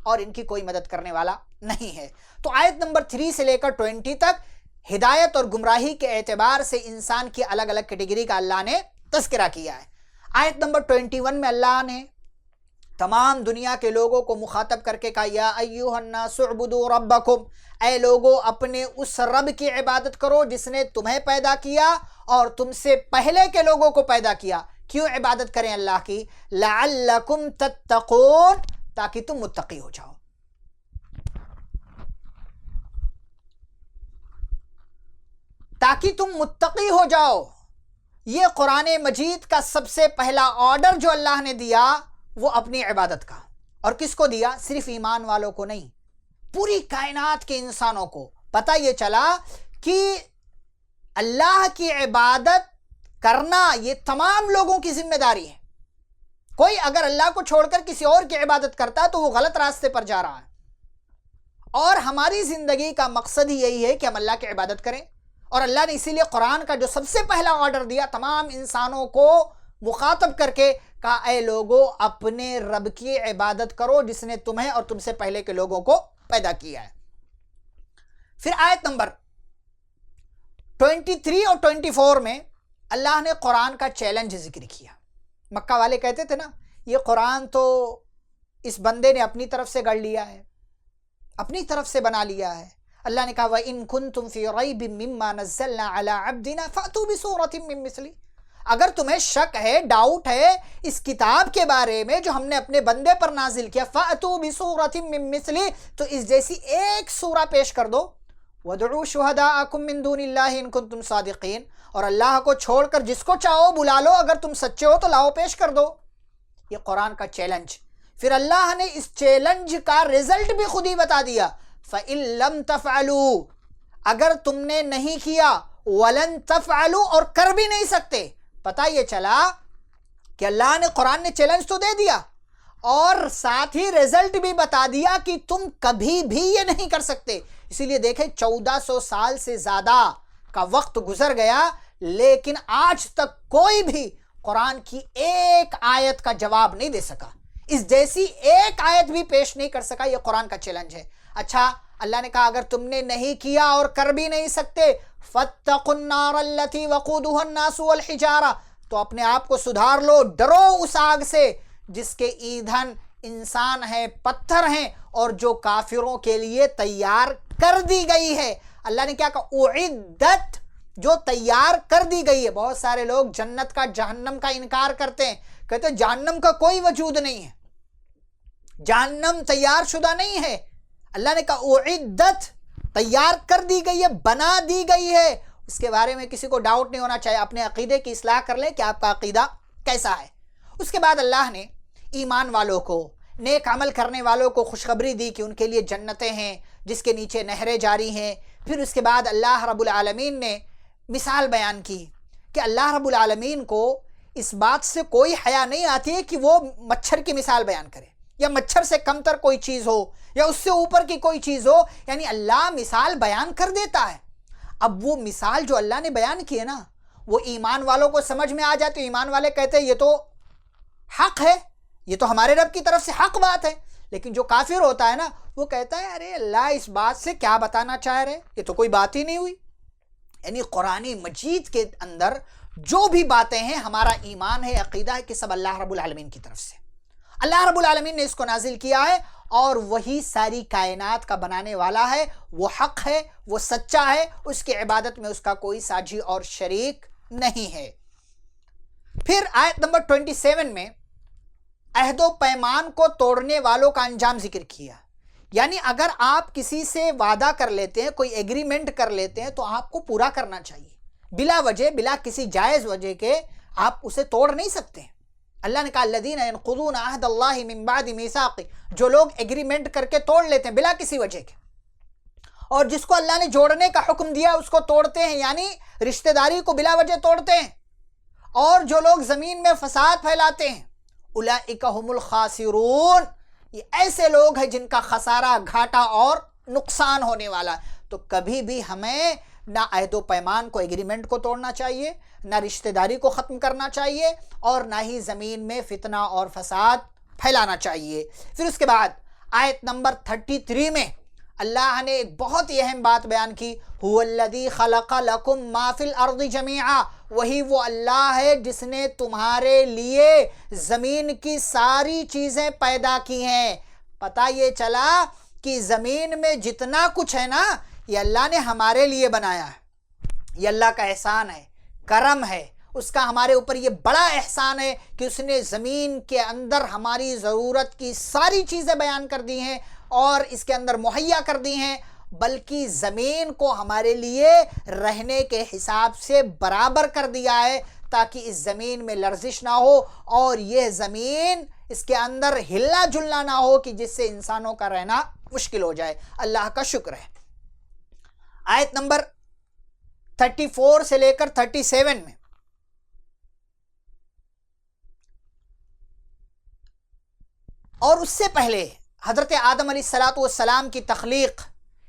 A: اور ان کی کوئی مدد کرنے والا نہیں ہے. تو آیت نمبر 3 سے لے کر 20 تک ہدایت اور گمراہی کے اعتبار سے انسان کی الگ الگ کیٹیگری کا اللہ نے تذکرہ کیا ہے. آیت نمبر 21 میں اللہ نے تمام دنیا کے لوگوں کو مخاطب کر کے کہا یا ایھا الناس اعبدوا ربکم. اے لوگو اپنے اس رب کی عبادت کرو جس نے تمہیں پیدا کیا اور تم سے پہلے کے لوگوں کو پیدا کیا. کیوں عبادت کریں اللہ کی؟ لعلکم تتقون، تاکہ تم متقی ہو جاؤ. تاکہ تم متقی ہو جاؤ. یہ قرآن مجید کا سب سے پہلا آرڈر جو اللہ نے دیا وہ اپنی عبادت کا. اور کس کو دیا؟ صرف ایمان والوں کو نہیں، پوری کائنات کے انسانوں کو. پتہ یہ چلا کہ اللہ کی عبادت کرنا یہ تمام لوگوں کی ذمہ داری ہے. کوئی اگر اللہ کو چھوڑ کر کسی اور کی عبادت کرتا ہے تو وہ غلط راستے پر جا رہا ہے. اور ہماری زندگی کا مقصد ہی یہی ہے کہ ہم اللہ کی عبادت کریں. اور اللہ نے اسی لیے قرآن کا جو سب سے پہلا آرڈر دیا تمام انسانوں کو مخاطب کر کے کہا اے لوگوں اپنے رب کی عبادت کرو جس نے تمہیں اور تم سے پہلے کے لوگوں کو پیدا کیا ہے. پھر آیت نمبر 23 اور 24 میں اللہ نے قرآن کا چیلنج ذکر کیا. مکہ والے کہتے تھے نا یہ قرآن تو اس بندے نے اپنی طرف سے گڑھ لیا ہے، اپنی طرف سے بنا لیا ہے. اللہ نے کہا وَإِن كُنتُمْ فِي رَيْبٍ مِّمَّا نَزَّلْنَا عَلَىٰ عَبْدِنَا فَأْتُوا بِسُورَةٍ مِّن مِّثْلِهِ. اگر تمہیں شک ہے، ڈاؤٹ ہے اس کتاب کے بارے میں جو ہم نے اپنے بندے پر نازل کیا، فَأْتُوا بِسُورَةٍ مِّن مِّثْلِهِ، تو اس جیسی ایک سورہ پیش کر دو. وَادْعُوا شُهَدَاءَكُم مِّن دُونِ اللَّهِ إِن كُنتُمْ صَادِقِينَ. اور اللہ کو چھوڑ کر جس کو چاہو بلا لو، اگر تم سچے ہو تو لاؤ پیش کر دو. یہ قرآن کا چیلنج. پھر اللہ نے اس چیلنج کا رزلٹ بھی خود ہی بتا دیا. فَإِن لَمْ تَفْعَلُوا، اگر تم نے نہیں کیا، وَلَن تَفْعَلُوا، اور کر بھی نہیں سکتے. پتہ یہ چلا کہ اللہ نے قرآن نے چیلنج تو دے دیا اور ساتھ ہی رزلٹ بھی بتا دیا کہ تم کبھی بھی یہ نہیں کر سکتے. اسی لیے دیکھیں 1400 سال سے زیادہ کا وقت گزر گیا لیکن آج تک کوئی بھی قرآن کی ایک آیت کا جواب نہیں دے سکا، اس جیسی ایک آیت بھی پیش نہیں کر سکا. یہ قرآن کا چیلنج ہے. اچھا اللہ نے کہا اگر تم نے نہیں کیا اور کر بھی نہیں سکتے فَاتَّقُوا النَّارَ الَّتِي وَقُودُهَا النَّاسُ وَالْحِجَارَةُ، تو اپنے آپ کو سدھار لو، ڈرو اس آگ سے جس کے ایندھن انسان ہیں، پتھر ہیں، اور جو کافروں کے لیے تیار کر دی گئی ہے. اللہ نے کیا کہا؟ اعدت، جو تیار کر دی گئی ہے. بہت سارے لوگ جنت کا جہنم کا انکار کرتے ہیں، کہتے ہیں جہنم کا کوئی وجود نہیں ہے، جہنم تیار شدہ نہیں ہے. اللہ نے کہا اعدت، تیار کر دی گئی ہے، بنا دی گئی ہے. اس کے بارے میں کسی کو ڈاؤٹ نہیں ہونا چاہیے. اپنے عقیدے کی اصلاح کر لیں کہ آپ کا عقیدہ کیسا ہے. اس کے بعد اللہ نے ایمان والوں کو، نیک عمل کرنے والوں کو خوشخبری دی کہ ان کے لیے جنتیں ہیں جس کے نیچے نہریں جاری ہیں. پھر اس کے بعد اللہ رب العالمین نے مثال بیان کی کہ اللہ رب العالمین کو اس بات سے کوئی حیا نہیں آتی ہے کہ وہ مچھر کی مثال بیان کرے، یا مچھر سے کم تر کوئی چیز ہو یا اس سے اوپر کی کوئی چیز ہو. یعنی اللہ مثال بیان کر دیتا ہے. اب وہ مثال جو اللہ نے بیان کی ہے نا، وہ ایمان والوں کو سمجھ میں آ جائے تو ایمان والے کہتے ہیں یہ تو حق ہے، یہ تو ہمارے رب کی طرف سے حق بات ہے. لیکن جو کافر ہوتا ہے نا، وہ کہتا ہے ارے اللہ اس بات سے کیا بتانا چاہ رہے، یہ تو کوئی بات ہی نہیں ہوئی. یعنی قرآن مجید کے اندر جو بھی باتیں ہیں، ہمارا ایمان ہے، عقیدہ ہے کہ سب اللہ رب العالمین کی طرف سے. اللہ رب العالمین نے اس کو نازل کیا ہے اور وہی ساری کائنات کا بنانے والا ہے. وہ حق ہے، وہ سچا ہے، اس کی عبادت میں اس کا کوئی ساجی اور شریک نہیں ہے. پھر آیت نمبر 27 میں عہد و پیمان کو توڑنے والوں کا انجام ذکر کیا. یعنی اگر آپ کسی سے وعدہ کر لیتے ہیں، کوئی ایگریمنٹ کر لیتے ہیں، تو آپ کو پورا کرنا چاہیے. بلا وجہ، بلا کسی جائز وجہ کے آپ اسے توڑ نہیں سکتے. اللہ نے کہا الذین ینقضون عہد اللہ من بعد میثاقہ، جو لوگ ایگریمنٹ کر کے توڑ لیتے ہیں بلا کسی وجہ کے، اور جس کو اللہ نے جوڑنے کا حکم دیا اس کو توڑتے ہیں، یعنی رشتہ داری کو بلا وجہ توڑتے ہیں، اور جو لوگ زمین میں فساد پھیلاتے ہیں، اولئک هم الخاسرون، یہ ایسے لوگ ہیں جن کا خسارہ، گھاٹا اور نقصان ہونے والا. تو کبھی بھی ہمیں نہ عہد و پیمان کو، ایگریمنٹ کو توڑنا چاہیے، نہ رشتہ داری کو ختم کرنا چاہیے، اور نہ ہی زمین میں فتنہ اور فساد پھیلانا چاہیے. پھر اس کے بعد آیت نمبر 33 میں اللہ نے ایک بہت ہی اہم بات بیان کی. هو الذی خلق لکم ما فی الارض جمیعا، وہی وہ اللہ ہے جس نے تمہارے لیے زمین کی ساری چیزیں پیدا کی ہیں. پتہ یہ چلا کہ زمین میں جتنا کچھ ہے نا، یہ اللہ نے ہمارے لیے بنایا ہے. یہ اللہ کا احسان ہے، کرم ہے، اس کا ہمارے اوپر یہ بڑا احسان ہے کہ اس نے زمین کے اندر ہماری ضرورت کی ساری چیزیں بیان کر دی ہیں اور اس کے اندر مہیا کر دی ہیں، بلکہ زمین کو ہمارے لیے رہنے کے حساب سے برابر کر دیا ہے تاکہ اس زمین میں لرزش نہ ہو اور یہ زمین اس کے اندر ہلنا جلنا نہ ہو کہ جس سے انسانوں کا رہنا مشکل ہو جائے. اللہ کا شکر ہے. آیت نمبر 34 سے لے کر 37 میں اور اس سے پہلے حضرت آدم علیہ السلام کی تخلیق،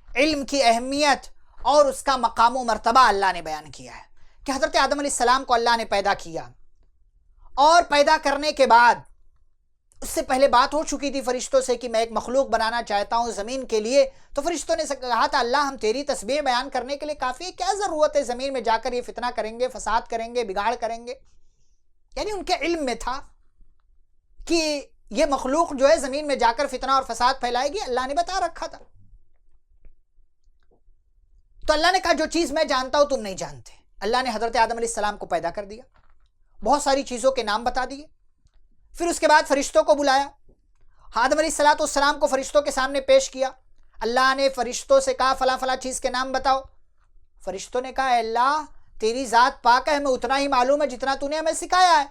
A: علم کی اہمیت اور اس کا مقام و مرتبہ اللہ نے بیان کیا ہے کہ حضرت آدم علیہ السلام کو اللہ نے پیدا کیا، اور پیدا کرنے کے بعد اس سے پہلے بات ہو چکی تھی فرشتوں سے کہ میں ایک مخلوق بنانا چاہتا ہوں زمین کے لیے. تو فرشتوں نے کہا تھا اللہ ہم تیری تسبیح بیان کرنے کے لیے کافی ہے، کیا ضرورت ہے زمین میں جا کر یہ فتنہ کریں گے، فساد کریں گے، بگاڑ کریں گے. یعنی ان کے علم میں تھا کہ یہ مخلوق جو ہے زمین میں جا کر فتنہ اور فساد پھیلائے گی، اللہ نے بتا رکھا تھا. تو اللہ نے کہا جو چیز میں جانتا ہوں تم نہیں جانتے. اللہ نے حضرت آدم علیہ السلام کو پیدا کر دیا، بہت ساری چیزوں کے نام بتا دیے. پھر اس کے بعد فرشتوں کو بلایا، آدم علیہ السلام کو فرشتوں کے سامنے پیش کیا. اللہ نے فرشتوں سے کہا فلاں فلاں چیز کے نام بتاؤ. فرشتوں نے کہا اے اللہ تیری ذات پاک ہے، ہمیں اتنا ہی معلوم ہے جتنا تو نے ہمیں سکھایا ہے.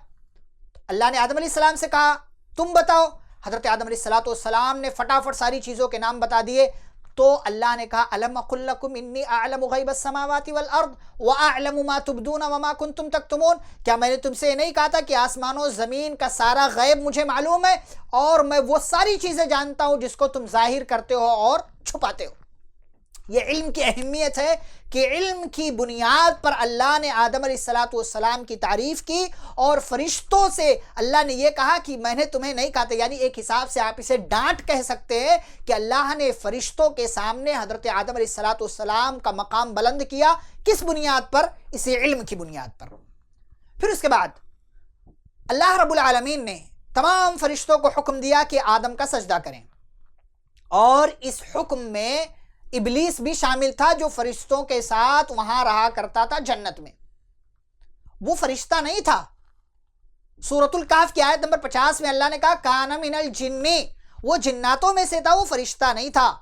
A: اللہ نے آدم علیہ السلام سے کہا تم بتاؤ. حضرت آدم علیہ السلام نے فٹافٹ ساری چیزوں کے نام بتا دیے. تو اللہ نے کہا الم اقل لکم انی اعلم غیب السماوات والارض واعلم ما تبدون وما کنتم تکتمون، کیا میں نے تم سے یہ نہیں کہا تھا کہ آسمانوں زمین کا سارا غیب مجھے معلوم ہے اور میں وہ ساری چیزیں جانتا ہوں جس کو تم ظاہر کرتے ہو اور چھپاتے ہو. یہ علم کی اہمیت ہے کہ علم کی بنیاد پر اللہ نے آدم علیہ السلام کی تعریف کی اور فرشتوں سے اللہ نے یہ کہا کہ میں نے تمہیں نہیں کہا تھا. یعنی ایک حساب سے آپ اسے ڈانٹ کہہ سکتے ہیں کہ اللہ نے فرشتوں کے سامنے حضرت آدم علیہ السلام کا مقام بلند کیا. کس بنیاد پر؟ اسی علم کی بنیاد پر. پھر اس کے بعد اللہ رب العالمین نے تمام فرشتوں کو حکم دیا کہ آدم کا سجدہ کریں، اور اس حکم میں ابلیس بھی شامل تھا جو فرشتوں کے ساتھ وہاں رہا کرتا تھا جنت میں. وہ فرشتہ نہیں تھا. سورۃ الکہف کی آیت نمبر 50 میں اللہ نے کہا کان من الجن، وہ جناتوں میں سے تھا، وہ فرشتہ نہیں تھا،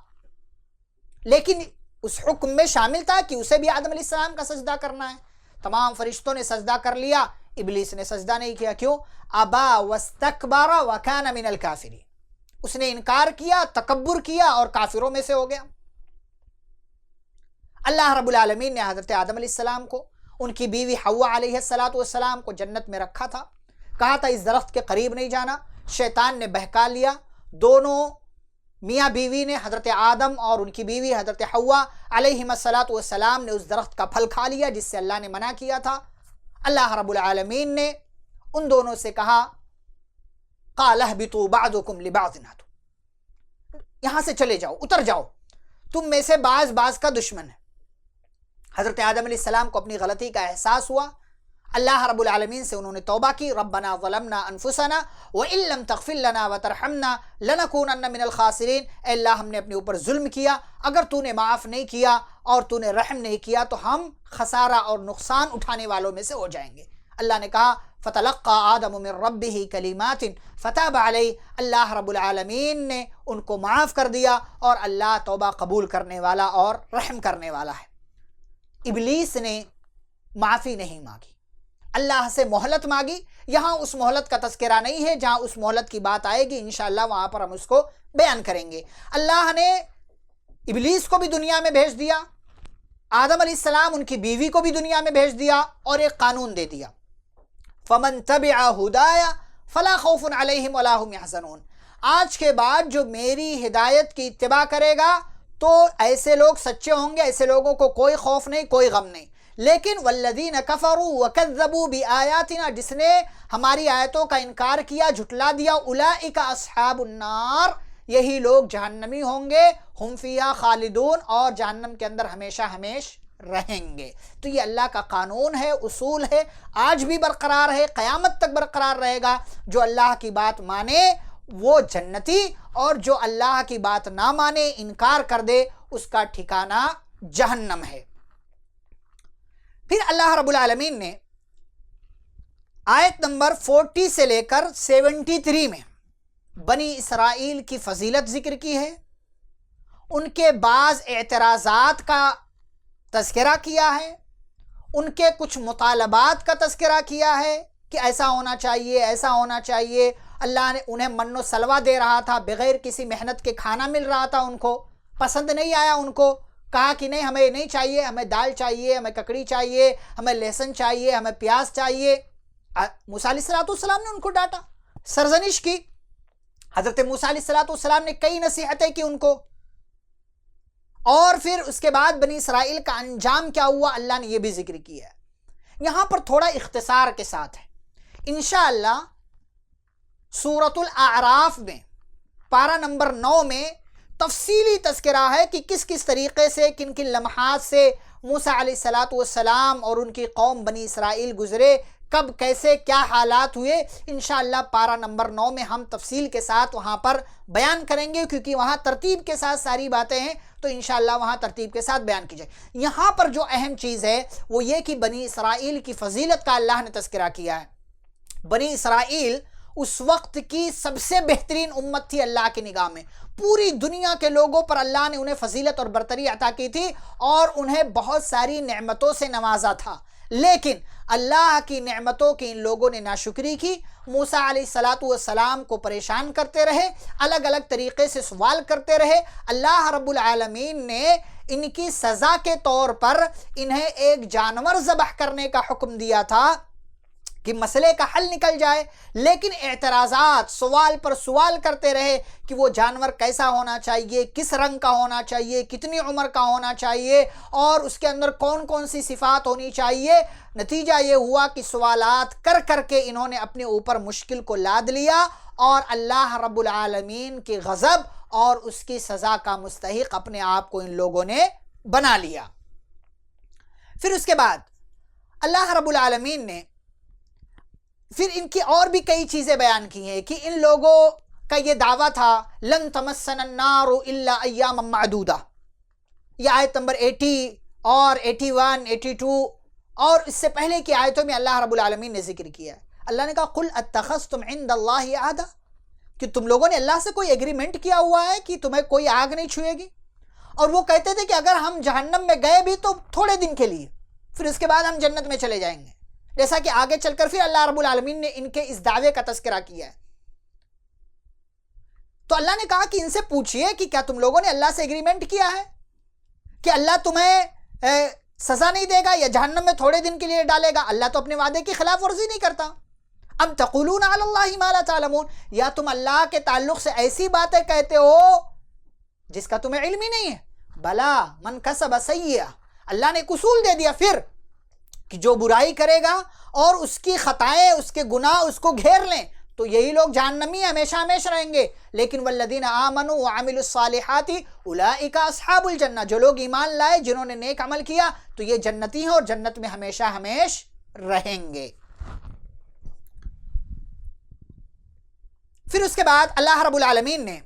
A: لیکن اس حکم میں شامل تھا کہ اسے بھی آدم علیہ السلام کا سجدہ کرنا ہے. تمام فرشتوں نے سجدہ کر لیا ابلیس نے سجدہ نہیں کیا. کیوں؟ ابا واستکبر وکان من الکافرین، اس نے انکار کیا، تکبر کیا اور کافروں میں سے ہو گیا. اللہ رب العالمین نے حضرت آدم علیہ السلام کو، ان کی بیوی حوا علیہ السلام کو جنت میں رکھا تھا، کہا تھا اس درخت کے قریب نہیں جانا. شیطان نے بہکا لیا، دونوں میاں بیوی نے، حضرت آدم اور ان کی بیوی حضرت حوا علیہ السلام نے اس درخت کا پھل کھا لیا جس سے اللہ نے منع کیا تھا. اللہ رب العالمین نے ان دونوں سے کہا قال اهبطوا بعضكم لبعض عدو، یہاں سے چلے جاؤ، اتر جاؤ، تم میں سے بعض کا دشمن ہے. حضرت آدم علیہ السلام کو اپنی غلطی کا احساس ہوا، اللہ رب العالمین سے انہوں نے توبہ کی. ربنا ظلمنا انفسنا وان لم تغفر لنا وترحمنا لنكونن من الخاسرین، اے اللہ ہم نے اپنے اوپر ظلم کیا، اگر تو نے معاف نہیں کیا اور تو نے رحم نہیں کیا تو ہم خسارہ اور نقصان اٹھانے والوں میں سے ہو جائیں گے. اللہ نے کہا فتلقى آدم من ربه کلمات فتاب علیہ، اللہ رب العالمین نے ان کو معاف کر دیا اور اللہ توبہ قبول کرنے والا اور رحم کرنے والا ہے. ابلیس نے معافی نہیں مانگی، اللہ سے مہلت مانگی. یہاں اس مہلت کا تذکرہ نہیں ہے، جہاں اس مہلت کی بات آئے گی انشاءاللہ وہاں پر ہم اس کو بیان کریں گے. اللہ نے ابلیس کو بھی دنیا میں بھیج دیا، آدم علیہ السلام ان کی بیوی کو بھی دنیا میں بھیج دیا اور ایک قانون دے دیا فَمَن تَبِعَ هُدَايَ فَلَا خَوْفٌ عَلَيْهِمْ وَلَا هُمْ يَحْزَنُونَ، آج کے بعد جو میری ہدایت کی اتباع کرے گا تو ایسے لوگ سچے ہوں گے، ایسے لوگوں کو کوئی خوف نہیں، کوئی غم نہیں. لیکن والذین کفروا وکذبوا بآیاتنا، جس نے ہماری آیتوں کا انکار کیا، جھٹلا دیا، اولئک اصحاب النار، یہی لوگ جہنمی ہوں گے، ہم فیہا خالدون، اور جہنم کے اندر ہمیشہ ہمیش رہیں گے. تو یہ اللہ کا قانون ہے، اصول ہے، آج بھی برقرار ہے، قیامت تک برقرار رہے گا. جو اللہ کی بات مانے وہ جنتی، اور جو اللہ کی بات نہ مانے، انکار کر دے، اس کا ٹھکانہ جہنم ہے. پھر اللہ رب العالمین نے آیت نمبر 40 سے لے کر 73 میں بنی اسرائیل کی فضیلت ذکر کی ہے، ان کے بعض اعتراضات کا تذکرہ کیا ہے، ان کے کچھ مطالبات کا تذکرہ کیا ہے کہ ایسا ہونا چاہیے، ایسا ہونا چاہیے. اللہ نے انہیں من و سلوہ دے رہا تھا، بغیر کسی محنت کے کھانا مل رہا تھا، ان کو پسند نہیں آیا. ان کو کہا کہ نہیں ہمیں نہیں چاہیے، ہمیں دال چاہیے، ہمیں ککڑی چاہیے، ہمیں لہسن چاہیے، ہمیں پیاز چاہیے. موسیٰ علیہ السلام نے ان کو ڈانٹا، سرزنش کی. حضرت موسیٰ علیہ السلام نے کئی نصیحتیں کی ان کو. اور پھر اس کے بعد بنی اسرائیل کا انجام کیا ہوا اللہ نے یہ بھی ذکر کیا ہے. یہاں پر تھوڑا اختصار کے ساتھ ہے. انشاءاللہ سورۃ الاعراف میں پارہ نمبر 9 میں تفصیلی تذکرہ ہے کہ کس کس طریقے سے، کن کن لمحات سے موسیٰ علیہ السلام اور ان کی قوم بنی اسرائیل گزرے، کب کیسے کیا حالات ہوئے. انشاءاللہ پارہ نمبر 9 میں ہم تفصیل کے ساتھ وہاں پر بیان کریں گے، کیونکہ وہاں ترتیب کے ساتھ ساری باتیں ہیں، تو انشاءاللہ وہاں ترتیب کے ساتھ بیان کی جائے. یہاں پر جو اہم چیز ہے وہ یہ کہ بنی اسرائیل کی فضیلت کا اللہ نے تذکرہ کیا ہے. بنی اسرائیل اس وقت کی سب سے بہترین امت تھی اللہ کی نگاہ میں. پوری دنیا کے لوگوں پر اللہ نے انہیں فضیلت اور برتری عطا کی تھی اور انہیں بہت ساری نعمتوں سے نوازا تھا. لیکن اللہ کی نعمتوں کی ان لوگوں نے ناشکری کی، موسیٰ علیہ السلام کو پریشان کرتے رہے، الگ الگ طریقے سے سوال کرتے رہے. اللہ رب العالمین نے ان کی سزا کے طور پر انہیں ایک جانور ذبح کرنے کا حکم دیا تھا کہ مسئلے کا حل نکل جائے. لیکن اعتراضات، سوال پر سوال کرتے رہے کہ وہ جانور کیسا ہونا چاہیے، کس رنگ کا ہونا چاہیے، کتنی عمر کا ہونا چاہیے، اور اس کے اندر کون کون سی صفات ہونی چاہیے. نتیجہ یہ ہوا کہ سوالات کر کر کے انہوں نے اپنے اوپر مشکل کو لاد لیا اور اللہ رب العالمین کے غضب اور اس کی سزا کا مستحق اپنے آپ کو ان لوگوں نے بنا لیا. پھر اس کے بعد اللہ رب العالمین نے پھر ان کی اور بھی کئی چیزیں بیان کی ہیں کہ ان لوگوں کا یہ دعویٰ تھا لن تمسنا النار الا ایاما معدودہ. یہ آیت نمبر 80 اور 81 82 اور اس سے پہلے کی آیتوں میں اللہ رب العالمین نے ذکر کیا ہے. اللہ نے کہا قل اتخذتم عند اللہ عہدا، کہ تم لوگوں نے اللہ سے کوئی ایگریمنٹ کیا ہوا ہے کہ تمہیں کوئی آگ نہیں چھوئے گی. اور وہ کہتے تھے کہ اگر ہم جہنم میں گئے بھی تو تھوڑے دن کے لیے، پھر اس کے بعد ہم جنت میں چلے جائیں گے. جیسا کہ آگے چل کر پھر اللہ رب العالمین نے ان کے اس دعوے کا تذکرہ کیا ہے. تو اللہ نے کہا کہ ان سے پوچھئے کہ کیا تم لوگوں نے اللہ سے ایگریمنٹ کیا ہے کہ اللہ تمہیں سزا نہیں دے گا یا جہنم میں تھوڑے دن کے لیے ڈالے گا؟ اللہ تو اپنے وعدے کی خلاف ورزی نہیں کرتا. ام تقولون علی اللہ ما لا تعلمون، یا تم اللہ کے تعلق سے ایسی باتیں کہتے ہو جس کا تمہیں علم ہی نہیں ہے. بلا من کسب سیئہ، اللہ نے ایک اصول دے دیا پھر کہ جو برائی کرے گا اور اس کی خطائیں، اس کے گناہ اس کو گھیر لیں تو یہی لوگ جہنمی ہمیشہ ہمیشہ رہیں گے. لیکن والذین آمنوا وعملوا الصالحات اولئک اصحاب الجنہ، جو لوگ ایمان لائے، جنہوں نے نیک عمل کیا، تو یہ جنتی ہیں اور جنت میں ہمیشہ ہمیش رہیں گے. پھر اس کے بعد اللہ رب العالمین نے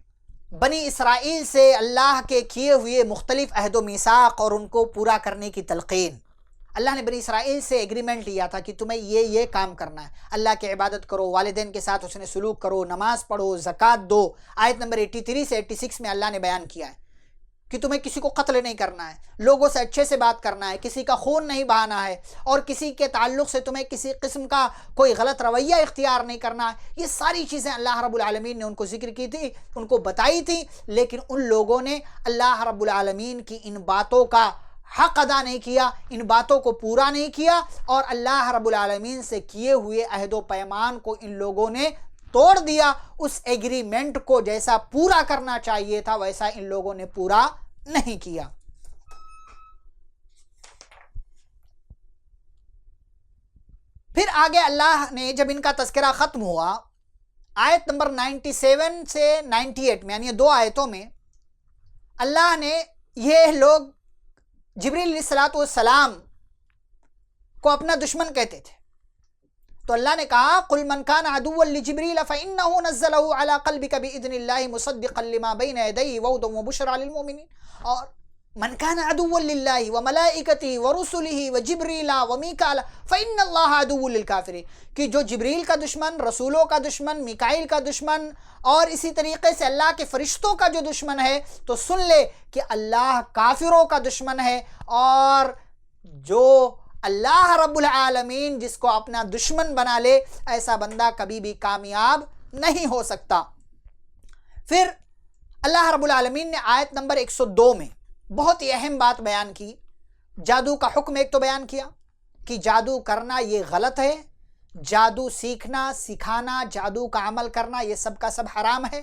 A: بنی اسرائیل سے اللہ کے کیے ہوئے مختلف عہد و میثاق اور ان کو پورا کرنے کی تلقین. اللہ نے بنی اسرائیل سے ایگریمنٹ لیا تھا کہ تمہیں یہ کام کرنا ہے. اللہ کی عبادت کرو، والدین کے ساتھ حسن سلوک کرو، نماز پڑھو، زکوٰۃ دو. آیت نمبر 83 سے 86 میں اللہ نے بیان کیا ہے کہ تمہیں کسی کو قتل نہیں کرنا ہے، لوگوں سے اچھے سے بات کرنا ہے، کسی کا خون نہیں بہانا ہے، اور کسی کے تعلق سے تمہیں کسی قسم کا کوئی غلط رویہ اختیار نہیں کرنا ہے. یہ ساری چیزیں اللہ رب العالمین نے ان کو ذکر کی تھی، ان کو بتائی تھی، لیکن ان لوگوں نے اللہ رب العالمین کی ان باتوں کا حق ادا نہیں کیا، ان باتوں کو پورا نہیں کیا، اور اللہ رب العالمین سے کیے ہوئے عہد و پیمان کو ان لوگوں نے توڑ دیا. اس ایگریمنٹ کو جیسا پورا کرنا چاہیے تھا ویسا ان لوگوں نے پورا نہیں کیا. پھر آگے اللہ نے جب ان کا تذکرہ ختم ہوا، آیت نمبر 97 سے 98 میں، یعنی 2 آیتوں میں اللہ نے یہ لوگ جبریل علیہ السلام کو اپنا دشمن کہتے تھے، تو اللہ نے کہا قُلْ مَنْ كَانَ عَدُوًّا لِجِبْرِيلَ فَإِنَّهُ نَزَّلَهُ عَلَىٰ قَلْبِكَ بِإِذْنِ اللَّهِ مُصَدِّقًا لِمَا بَيْنَ يَدَيْهِ وَهُدًى وَبُشْرًى لِلْمُؤْمِنِينَ. اور من كان عدوا لله وملائكته ورسله وجبريل وميكال فإن الله عدو للكافرين، کہ جو جبریل کا دشمن، رسولوں کا دشمن، میکائیل کا دشمن، اور اسی طریقے سے اللہ کے فرشتوں کا جو دشمن ہے، تو سن لے کہ اللہ کافروں کا دشمن ہے، اور جو اللہ رب العالمین جس کو اپنا دشمن بنا لے ایسا بندہ کبھی بھی کامیاب نہیں ہو سکتا. پھر اللہ رب العالمین نے آیت نمبر 102 میں بہت ہی اہم بات بیان کی. جادو کا حکم ایک تو بیان کیا کہ جادو کرنا یہ غلط ہے، جادو سیکھنا، سکھانا، جادو کا عمل کرنا یہ سب کا سب حرام ہے.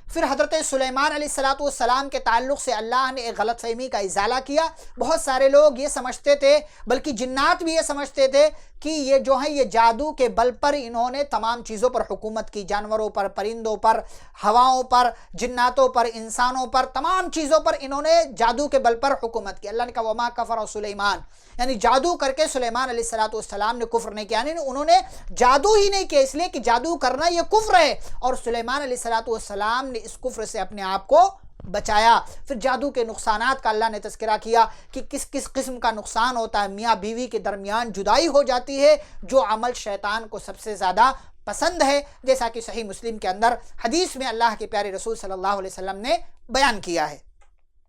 A: پھر حضرت سلیمان علیہ السلام کے تعلق سے اللہ نے ایک غلط فہمی کا ازالہ کیا. بہت سارے لوگ یہ سمجھتے تھے، بلکہ جنات بھی یہ سمجھتے تھے کہ یہ جو ہے یہ جادو کے بل پر انہوں نے تمام چیزوں پر حکومت کی، جانوروں پر، پرندوں پر، ہواؤں پر، جناتوں پر، انسانوں پر، تمام چیزوں پر انہوں نے جادو کے بل پر حکومت کی. اللہ نے کہا وما کفر سلیمان، یعنی جادو کر کے سلیمان علیہ السلام نے کفر نہیں کیا، یعنی انہوں نے جادو ہی نہیں کیا اس لیے کہ جادو کرنا یہ کفر ہے، اور سلیمان علیہ السلام نے اس کفر سے اپنے آپ کو بچایا. پھر جادو کے نقصانات کا اللہ نے تذکرہ کیا کہ کس کس قسم کا نقصان ہوتا ہے. میاں بیوی کے درمیان جدائی ہو جاتی ہے، جو عمل شیطان کو سب سے زیادہ پسند ہے، جیسا کہ صحیح مسلم کے اندر حدیث میں اللہ کے پیارے رسول صلی اللہ علیہ وسلم نے بیان کیا ہے.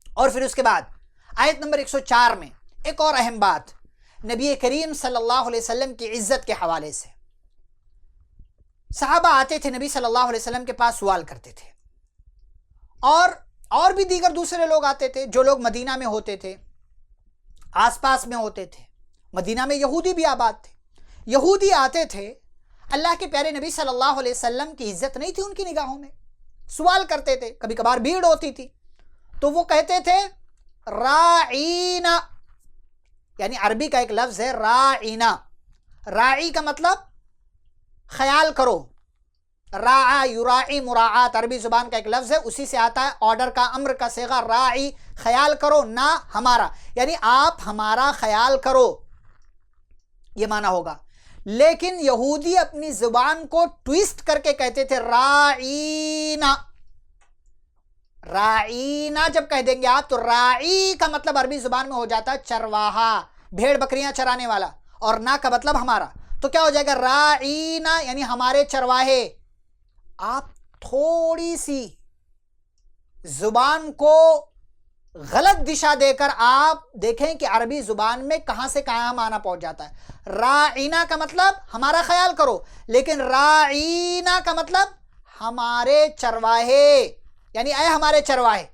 A: اور پھر اس کے بعد آیت نمبر 104 میں ایک اور اہم بات نبی کریم صلی اللہ علیہ وسلم کی عزت کے حوالے سے. صحابہ آتے تھے نبی صلی اللہ علیہ وسلم کے پاس، سوال کرتے تھے، اور بھی دیگر دوسرے لوگ آتے تھے جو لوگ مدینہ میں ہوتے تھے، آس پاس میں ہوتے تھے. مدینہ میں یہودی بھی آباد تھے. یہودی آتے تھے، اللہ کے پیارے نبی صلی اللہ علیہ وسلم کی عزت نہیں تھی ان کی نگاہوں میں، سوال کرتے تھے. کبھی کبھار بھیڑ ہوتی تھی تو وہ کہتے تھے راعینا، یعنی عربی کا ایک لفظ ہے راعینا. راعی کا مطلب خیال کرو، راعا یراعی مراعات عربی زبان کا ایک لفظ ہے، اسی سے آتا ہے آرڈر کا، امر کا صیغہ. راعی خیال کرو، نہ ہمارا، یعنی آپ ہمارا خیال کرو، یہ معنی ہوگا. لیکن یہودی اپنی زبان کو ٹویسٹ کر کے کہتے تھے راعینا. راعینا جب کہہ دیں گے آپ تو راعی کا مطلب عربی زبان میں ہو جاتا ہے چرواہا، بھیڑ بکریاں چرانے والا، اور نا کا مطلب ہمارا، تو کیا ہو جائے گا راعینا یعنی ہمارے چرواہے. آپ تھوڑی سی زبان کو غلط دشا دے کر آپ دیکھیں کہ عربی زبان میں کہاں سے کہاں معنی پہنچ جاتا ہے۔ راعینا کا مطلب ہمارا خیال کرو، لیکن راعینا کا مطلب ہمارے چرواہے، یعنی اے ہمارے چرواہے۔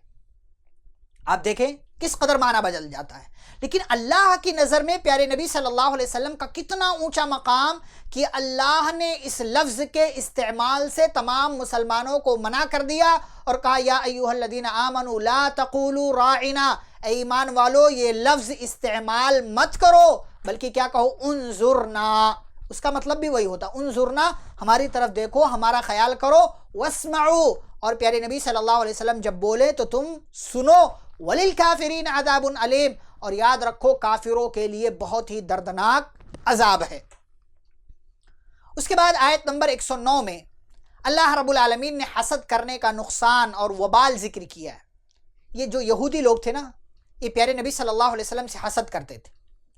A: آپ دیکھیں کس قدر معنی بدل جاتا ہے۔ لیکن اللہ کی نظر میں پیارے نبی صلی اللہ علیہ وسلم کا کتنا اونچا مقام کہ اللہ نے اس لفظ کے استعمال سے تمام مسلمانوں کو منع کر دیا اور کہا یا ایھا الذین آمنوا لا تقولوا راعنا، اے ایمان والو یہ لفظ استعمال مت کرو، بلکہ کیا کہو انظرنا۔ اس کا مطلب بھی وہی ہوتا، انظرنا ہماری طرف دیکھو، ہمارا خیال کرو، واسمعوا، اور پیارے نبی صلی اللہ علیہ وسلم جب بولے تو تم سنو، وللکافرین عذاب علیم، اور یاد رکھو کافروں کے لیے بہت ہی دردناک عذاب ہے۔ اس کے بعد آیت نمبر 109 میں اللہ رب العالمین نے حسد کرنے کا نقصان اور وبال ذکر کیا ہے۔ یہ جو یہودی لوگ تھے نا، یہ پیارے نبی صلی اللہ علیہ وسلم سے حسد کرتے تھے،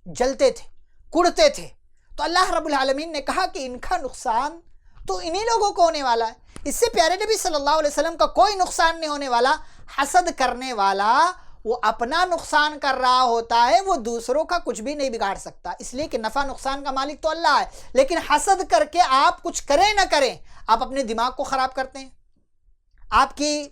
A: جلتے تھے، کڑتے تھے، تو اللہ رب العالمین نے کہا کہ ان کا نقصان تو انہی لوگوں کو ہونے والا ہے، اس سے پیارے نبی صلی اللہ علیہ وسلم کا کوئی نقصان نہیں ہونے والا۔ حسد کرنے والا وہ اپنا نقصان کر رہا ہوتا ہے، وہ دوسروں کا کچھ بھی نہیں بگاڑ سکتا، اس لیے کہ نفع نقصان کا مالک تو اللہ ہے۔ لیکن حسد کر کے آپ کچھ کریں نہ کریں، آپ اپنے دماغ کو خراب کرتے ہیں، آپ کی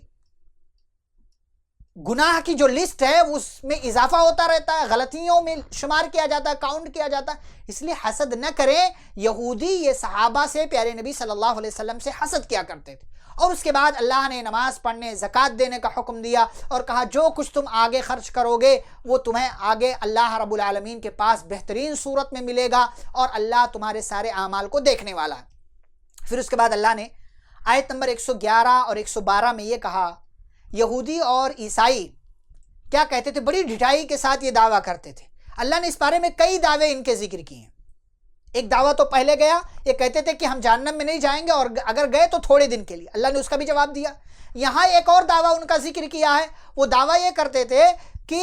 A: گناہ کی جو لسٹ ہے اس میں اضافہ ہوتا رہتا ہے، غلطیوں میں شمار کیا جاتا ہے، کاؤنٹ کیا جاتا ہے، اس لیے حسد نہ کریں۔ یہودی یہ صحابہ سے پیارے نبی صلی اللہ علیہ وسلم سے حسد کیا کرتے تھے، اور اس کے بعد اللہ نے نماز پڑھنے، زکوٰۃ دینے کا حکم دیا اور کہا جو کچھ تم آگے خرچ کرو گے وہ تمہیں آگے اللہ رب العالمین کے پاس بہترین صورت میں ملے گا، اور اللہ تمہارے سارے اعمال کو دیکھنے والا ہے۔ پھر اس کے بعد اللہ نے آیت نمبر 111 اور 112 میں یہ کہا، یہودی اور عیسائی کیا کہتے تھے، بڑی ڈھٹائی کے ساتھ یہ دعویٰ کرتے تھے۔ اللہ نے اس بارے میں کئی دعوے ان کے ذکر کیے ہیں۔ ایک دعویٰ تو پہلے گیا، یہ کہتے تھے کہ ہم جہنم میں نہیں جائیں گے، اور اگر گئے تو تھوڑے دن کے لیے، اللہ نے اس کا بھی جواب دیا۔ یہاں ایک اور دعویٰ ان کا ذکر کیا ہے، وہ دعویٰ یہ کرتے تھے کہ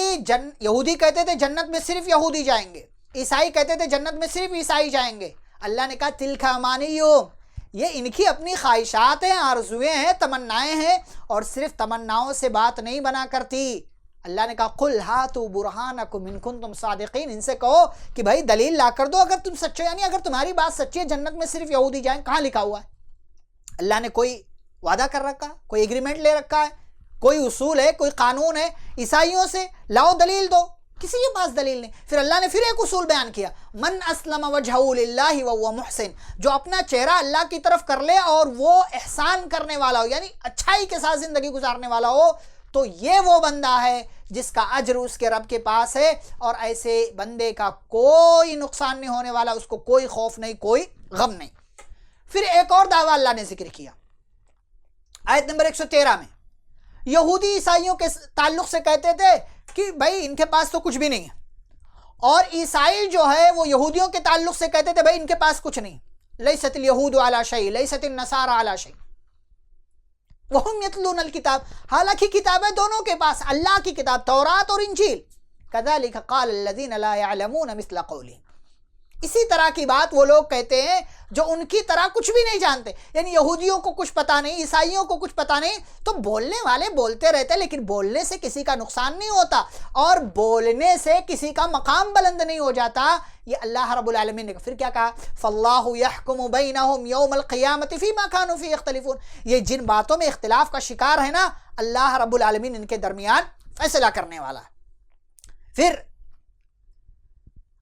A: یہودی کہتے تھے جنت میں صرف یہودی جائیں گے، عیسائی کہتے تھے جنت میں صرف عیسائی جائیں گے۔ اللہ نے کہا تلک امانیہم، یہ ان کی اپنی خواہشات ہیں، آرزویں ہیں، تمنائیں ہیں، اور صرف تمناؤں سے بات نہیں بنا کرتی۔ اللہ نے کہا قل ہاتوا برہانکم ان کنتم صادقین، ان سے کہو کہ بھائی دلیل لا کر دو اگر تم سچے، یعنی اگر تمہاری بات سچی ہے جنت میں صرف یہودی جائیں، کہاں لکھا ہوا ہے؟ اللہ نے کوئی وعدہ کر رکھا ہے، کوئی ایگریمنٹ لے رکھا ہے، کوئی اصول ہے، کوئی قانون ہے عیسائیوں سے؟ لاؤ دلیل دو، کسی کے پاس دلیل نہیں۔ پھر اللہ نے پھر ایک اصول بیان کیا، من اسلم وجہہ للہ وہو محسن، جو اپنا چہرہ اللہ کی طرف کر لے اور وہ احسان کرنے والا ہو، یعنی اچھائی کے ساتھ زندگی گزارنے والا ہو، تو یہ وہ بندہ ہے جس کا اجر اس کے رب کے پاس ہے، اور ایسے بندے کا کوئی نقصان نہیں ہونے والا، اس کو کوئی خوف نہیں، کوئی غم نہیں۔ پھر ایک اور دعویٰ اللہ نے ذکر کیا آیت نمبر 113 میں، یہودی عیسائیوں کے تعلق سے کہتے تھے کہ بھائی ان کے پاس تو کچھ بھی نہیں ہے، اور عیسائی جو ہے وہ یہودیوں کے تعلق سے کہتے تھے بھائی ان کے پاس کچھ نہیں، لیست الیہود علی شیء لیست النصارى علی شیء وہم یتلون الکتاب، حالانکہ کتابیں دونوں کے پاس، اللہ کی کتاب تورات اور انجیل، کذالک قال الذین لا یعلمون مثل قولہم، اسی طرح کی بات وہ لوگ کہتے ہیں جو ان کی طرح کچھ بھی نہیں جانتے، یعنی یہودیوں کو کچھ پتہ نہیں، عیسائیوں کو کچھ پتہ نہیں، تو بولنے والے بولتے رہتے، لیکن بولنے سے کسی کا نقصان نہیں ہوتا، اور بولنے سے کسی کا مقام بلند نہیں ہو جاتا۔ یہ اللہ رب العالمین نے پھر کیا کہا، فاللہ یحکم بینہم یوم القیامۃ فیما کانوا فیہ یختلفون، یہ جن باتوں میں اختلاف کا شکار ہے نا، اللہ رب العالمین ان کے درمیان فیصلہ کرنے والا ہے۔ پھر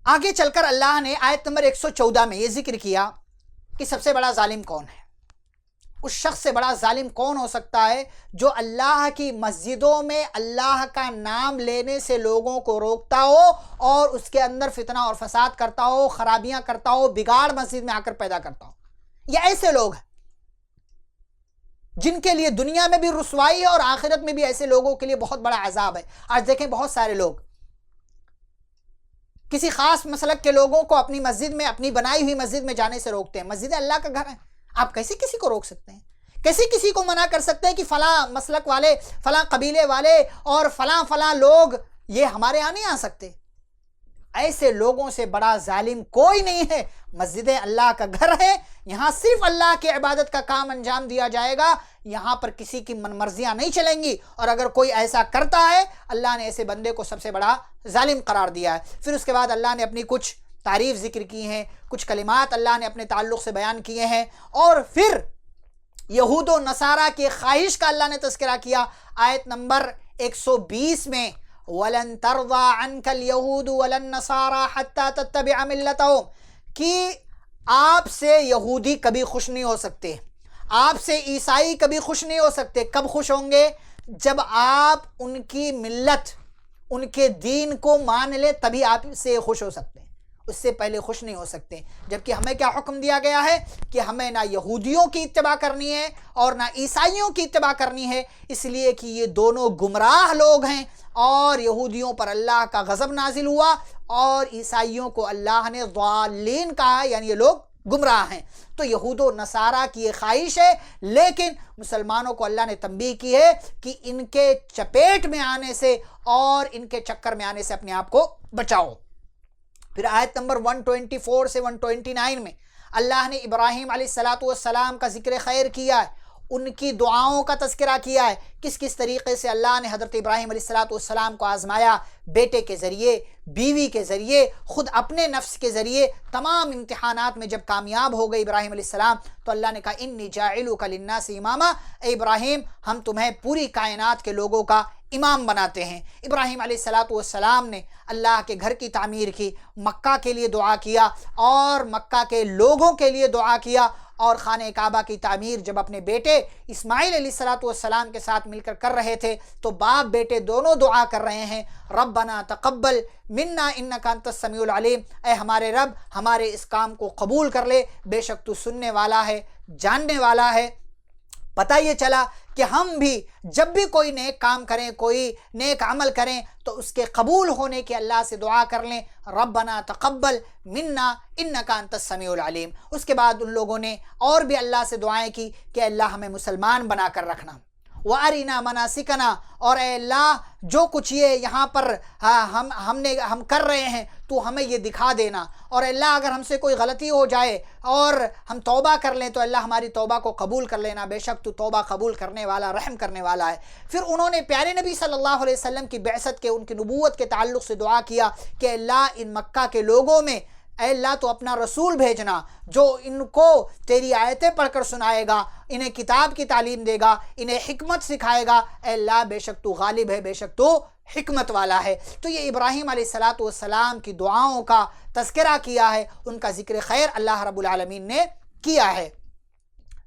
A: آگے چل کر اللہ نے آیت نمبر 114 میں یہ ذکر کیا کہ سب سے بڑا ظالم کون ہے، اس شخص سے بڑا ظالم کون ہو سکتا ہے جو اللہ کی مسجدوں میں اللہ کا نام لینے سے لوگوں کو روکتا ہو اور اس کے اندر فتنہ اور فساد کرتا ہو، خرابیاں کرتا ہو، بگاڑ مسجد میں آ کر پیدا کرتا ہو۔ یہ ایسے لوگ ہیں جن کے لیے دنیا میں بھی رسوائی ہے اور آخرت میں بھی ایسے لوگوں کے لیے بہت بڑا عذاب ہے۔ آج دیکھیں بہت سارے لوگ کسی خاص مسلک کے لوگوں کو اپنی مسجد میں، اپنی بنائی ہوئی مسجد میں جانے سے روکتے ہیں۔ مسجد اللہ کا گھر ہے، آپ کیسے کسی کو روک سکتے ہیں؟ کیسے کسی کو منع کر سکتے ہیں کہ فلاں مسلک والے، فلاں قبیلے والے اور فلاں فلاں لوگ یہ ہمارے یہاں نہیں آ سکتے؟ ایسے لوگوں سے بڑا ظالم کوئی نہیں ہے۔ مسجدیں اللہ کا گھر ہے، یہاں صرف اللہ کی عبادت کا کام انجام دیا جائے گا، یہاں پر کسی کی من مرضیاں نہیں چلیں گی، اور اگر کوئی ایسا کرتا ہے اللہ نے ایسے بندے کو سب سے بڑا ظالم قرار دیا ہے۔ پھر اس کے بعد اللہ نے اپنی کچھ تعریف ذکر کی ہیں، کچھ کلمات اللہ نے اپنے تعلق سے بیان کیے ہیں، اور پھر یہود و نصارہ کی خواہش کا اللہ نے تذکرہ کیا آیت نمبر 120 میں، وَلَن تَرْضَى عَنْكَ الْيَهُودُ وَلَا النَّصَارَى حَتَّى تَتَّبِعَ مِلَّتَهُمْ، کہ آپ سے یہودی کبھی خوش نہیں ہو سکتے، آپ سے عیسائی کبھی خوش نہیں ہو سکتے۔ کب خوش ہوں گے؟ جب آپ ان کی ملت، ان کے دین کو مان لے، تبھی آپ سے خوش ہو سکتے ہیں، اس سے پہلے خوش نہیں ہو سکتے۔ جبکہ ہمیں کیا حکم دیا گیا ہے کہ ہمیں نہ یہودیوں کی اتباع کرنی ہے اور نہ عیسائیوں کی اتباع کرنی ہے، اس لیے کہ یہ دونوں گمراہ لوگ ہیں، اور یہودیوں پر اللہ کا غضب نازل ہوا اور عیسائیوں کو اللہ نے ضالین کہا، یعنی یہ لوگ گمراہ ہیں۔ تو یہود و نصارہ کی یہ خواہش ہے، لیکن مسلمانوں کو اللہ نے تنبیہ کی ہے کہ ان کے چپیٹ میں آنے سے اور ان کے چکر میں آنے سے اپنے آپ کو بچاؤ۔ پھر آیت نمبر 124 سے 129 میں اللہ نے ابراہیم علیہ السلام کا ذکر خیر کیا ہے، ان کی دعاؤں کا تذکرہ کیا ہے، کس کس طریقے سے اللہ نے حضرت ابراہیم علیہ السلام کو آزمایا، بیٹے کے ذریعے، بیوی کے ذریعے، خود اپنے نفس کے ذریعے، تمام امتحانات میں جب کامیاب ہو گئے ابراہیم علیہ السلام تو اللہ نے کہا انی جاعلک للناس اماما، اے ابراہیم ہم تمہیں پوری کائنات کے لوگوں کا امام بناتے ہیں۔ ابراہیم علیہ السلام نے اللہ کے گھر کی تعمیر کی، مکہ کے لیے دعا کیا اور مکہ کے لوگوں کے لیے دعا کیا، اور خانہ کعبہ کی تعمیر جب اپنے بیٹے اسماعیل علیہ السلام کے ساتھ مل کر رہے تھے تو باپ بیٹے دونوں دعا کر رہے ہیں، ربنا تقبل منا انک انت السمیع العلیم، اے ہمارے رب ہمارے اس کام کو قبول کر لے، بے شک تو سننے والا ہے، جاننے والا ہے۔ پتہ یہ چلا کہ ہم بھی جب بھی کوئی نیک کام کریں، کوئی نیک عمل کریں تو اس کے قبول ہونے کے اللہ سے دعا کر لیں، ربنا تقبل منا انک انت السمیع العلیم۔ اس کے بعد ان لوگوں نے اور بھی اللہ سے دعائیں کی کہ اللہ ہمیں مسلمان بنا کر رکھنا، وَأَرِنَا مَنَاسِكَنَا، اور اے اللہ جو کچھ یہ یہاں پر ہم کر رہے ہیں تو ہمیں یہ دکھا دینا، اور اللہ اگر ہم سے کوئی غلطی ہو جائے اور ہم توبہ کر لیں تو اللہ ہماری توبہ کو قبول کر لینا، بے شک تو توبہ قبول کرنے والا، رحم کرنے والا ہے۔ پھر انہوں نے پیارے نبی صلی اللہ علیہ وسلم کی بعثت کے، ان کی نبوت کے تعلق سے دعا کیا کہ اللہ ان مکہ کے لوگوں میں اے اللہ تو اپنا رسول بھیجنا جو ان کو تیری آیتیں پڑھ کر سنائے گا، انہیں کتاب کی تعلیم دے گا، انہیں حکمت سکھائے گا، اے اللہ بے شک تو غالب ہے، بے شک تو حکمت والا ہے۔ تو یہ ابراہیم علیہ السلام کی دعاؤں کا تذکرہ کیا ہے، ان کا ذکر خیر اللہ رب العالمین نے کیا ہے۔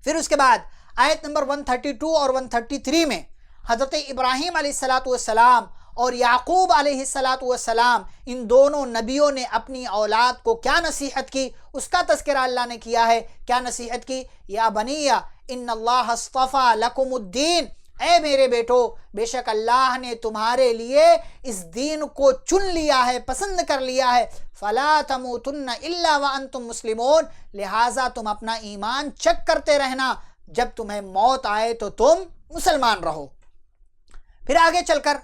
A: پھر اس کے بعد آیت نمبر 132 اور 133 میں حضرت ابراہیم علیہ السلام اور یعقوب علیہ السلام ان دونوں نبیوں نے اپنی اولاد کو کیا نصیحت کی، اس کا تذکرہ اللہ نے کیا ہے۔ کیا نصیحت کی؟ یا بنی ان اللہ اصطفیٰ لکم الدین، اے میرے بیٹو بے شک اللہ نے تمہارے لیے اس دین کو چن لیا ہے، پسند کر لیا ہے، فلا تموتن الا وانتم مسلمون، لہٰذا تم اپنا ایمان چیک کرتے رہنا، جب تمہیں موت آئے تو تم مسلمان رہو۔ پھر آگے چل کر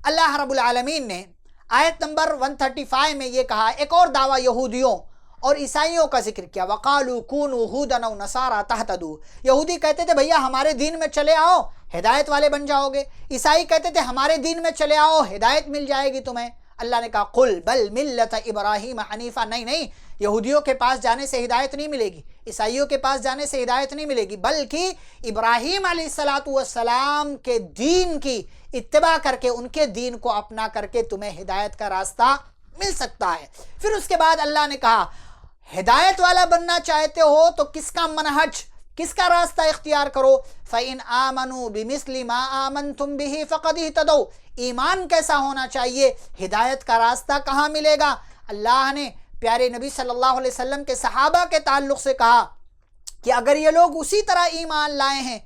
A: اللہ رب العالمین نے آیت نمبر 135 میں یہ کہا، ایک اور دعویٰ یہودیوں اور عیسائیوں کا ذکر کیا، وَقَالُوا كُونُوا هُودًا أَوْ نَصَارَىٰ تَهْتَدُوا، یہودی کہتے تھے بھیا ہمارے دین میں چلے آؤ ہدایت والے بن جاؤ گے، عیسائی کہتے تھے ہمارے دین میں چلے آؤ ہدایت مل جائے گی تمہیں۔ اللہ نے کہا قل بل ملت ابراہیم حنیفہ، نہیں یہودیوں کے پاس جانے سے ہدایت نہیں ملے گی، عیسائیوں کے پاس جانے سے ہدایت نہیں ملے گی، بلکہ ابراہیم علیہ السلام کے دین کی اتباع کر کے، ان کے دین کو اپنا کر کے تمہیں ہدایت کا راستہ مل سکتا ہے۔ پھر اس کے بعد اللہ نے کہا ہدایت والا بننا چاہتے ہو تو کس کا منہج، کس کا راستہ اختیار کرو، فَإِنْ آمَنُوا بِمِثْلِ مَا آمَنْتُمْ بِهِ فَقَدْ اهْتَدَوْا، ایمان کیسا ہونا چاہیے، ہدایت کا راستہ کہاں ملے گا۔ اللہ نے پیارے نبی صلی اللہ علیہ وسلم کے صحابہ کے تعلق سے کہا کہ اگر یہ لوگ اسی طرح ایمان لائے ہیں،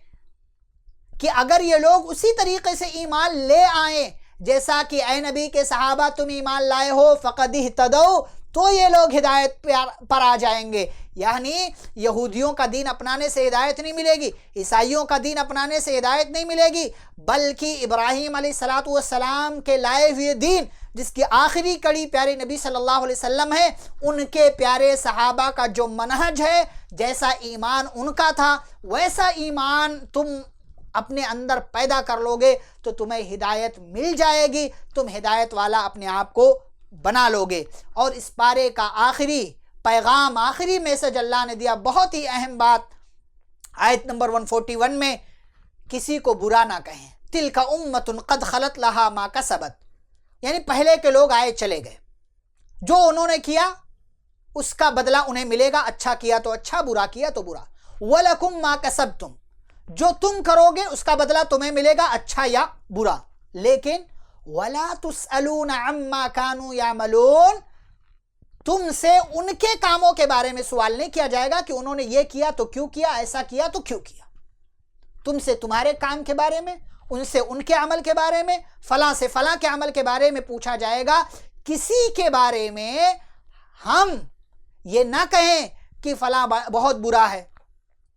A: کہ اگر یہ لوگ اسی طریقے سے ایمان لے آئیں جیسا کہ اے نبی کے صحابہ تم ایمان لائے ہو، فقد اہتدوا، تو یہ لوگ ہدایت پر آ جائیں گے۔ یعنی یہودیوں کا دین اپنانے سے ہدایت نہیں ملے گی، عیسائیوں کا دین اپنانے سے ہدایت نہیں ملے گی، بلکہ ابراہیم علیہ السلام کے لائے ہوئے دین جس کی آخری کڑی پیارے نبی صلی اللہ علیہ وسلم ہے، ان کے پیارے صحابہ کا جو منہج ہے، جیسا ایمان ان کا تھا ویسا ایمان تم اپنے اندر پیدا کر لو گے تو تمہیں ہدایت مل جائے گی، تم ہدایت والا اپنے آپ کو بنا لو گے۔ اور اس پارے کا آخری پیغام، آخری میسج اللہ نے دیا، بہت ہی اہم بات، آیت نمبر 141 میں، کسی کو برا نہ کہیں۔ تلک امۃ قد خلت لہا ما کسبت، یعنی پہلے کے لوگ آئے چلے گئے، جو انہوں نے کیا اس کا بدلہ انہیں ملے گا، اچھا کیا تو اچھا، برا کیا تو برا۔ وَلَكُمْ مَا كَسَبْتُمْ، جو تم کرو گے اس کا بدلہ تمہیں ملے گا، اچھا یا برا۔ لیکن وَلَا تُسْأَلُونَ عَمَّا كَانُوا يَعْمَلُونَ، تم سے ان کے کاموں کے بارے میں سوال نہیں کیا جائے گا کہ انہوں نے یہ کیا تو کیوں کیا، ایسا کیا تو کیوں کیا۔ تم سے تمہارے کام کے بارے میں، ان سے ان کے عمل کے بارے میں، فلاں سے فلاں کے عمل کے بارے میں پوچھا جائے گا۔ کسی کے بارے میں ہم یہ نہ کہیں کہ فلاں بہت برا ہے،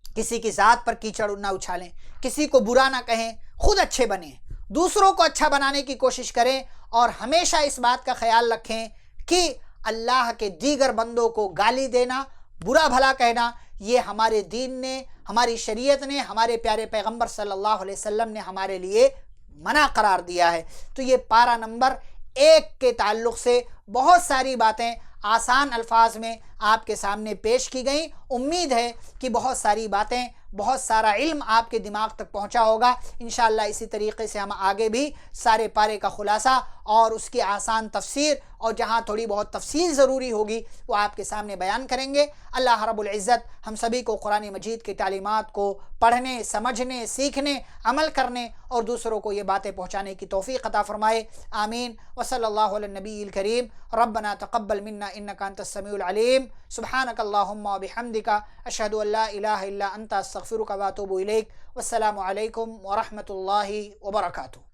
A: کسی کی ذات پر کیچڑ نہ اچھالیں، کسی کو برا نہ کہیں، خود اچھے بنیں، دوسروں کو اچھا بنانے کی کوشش کریں، اور ہمیشہ اس بات کا خیال رکھیں کہ اللہ کے دیگر بندوں کو گالی دینا، برا بھلا کہنا، یہ ہمارے دین نے، ہماری شریعت نے، ہمارے پیارے پیغمبر صلی اللہ علیہ وسلم نے ہمارے لیے منع قرار دیا ہے۔ تو یہ پارہ نمبر 1 کے تعلق سے بہت ساری باتیں آسان الفاظ میں آپ کے سامنے پیش کی گئیں۔ امید ہے کہ بہت ساری باتیں، بہت سارا علم آپ کے دماغ تک پہنچا ہوگا۔ انشاءاللہ اسی طریقے سے ہم آگے بھی سارے پارے کا خلاصہ اور اس کی آسان تفسیر، اور جہاں تھوڑی بہت تفصیل ضروری ہوگی وہ آپ کے سامنے بیان کریں گے۔ اللہ رب العزت ہم سبھی کو قرآن مجید کی تعلیمات کو پڑھنے، سمجھنے، سیکھنے، عمل کرنے اور دوسروں کو یہ باتیں پہنچانے کی توفیق عطا فرمائے، آمین۔ وصلی اللہ علی النبی الکریم۔ ربنا تقبل منا انک انت السمیع العلیم، سبحانک اللہم وبحمدک، اشہد ان لا الہ الا انت استغفرک واتوب الیک۔ والسلام علیکم ورحمۃ اللہ وبرکاتہ۔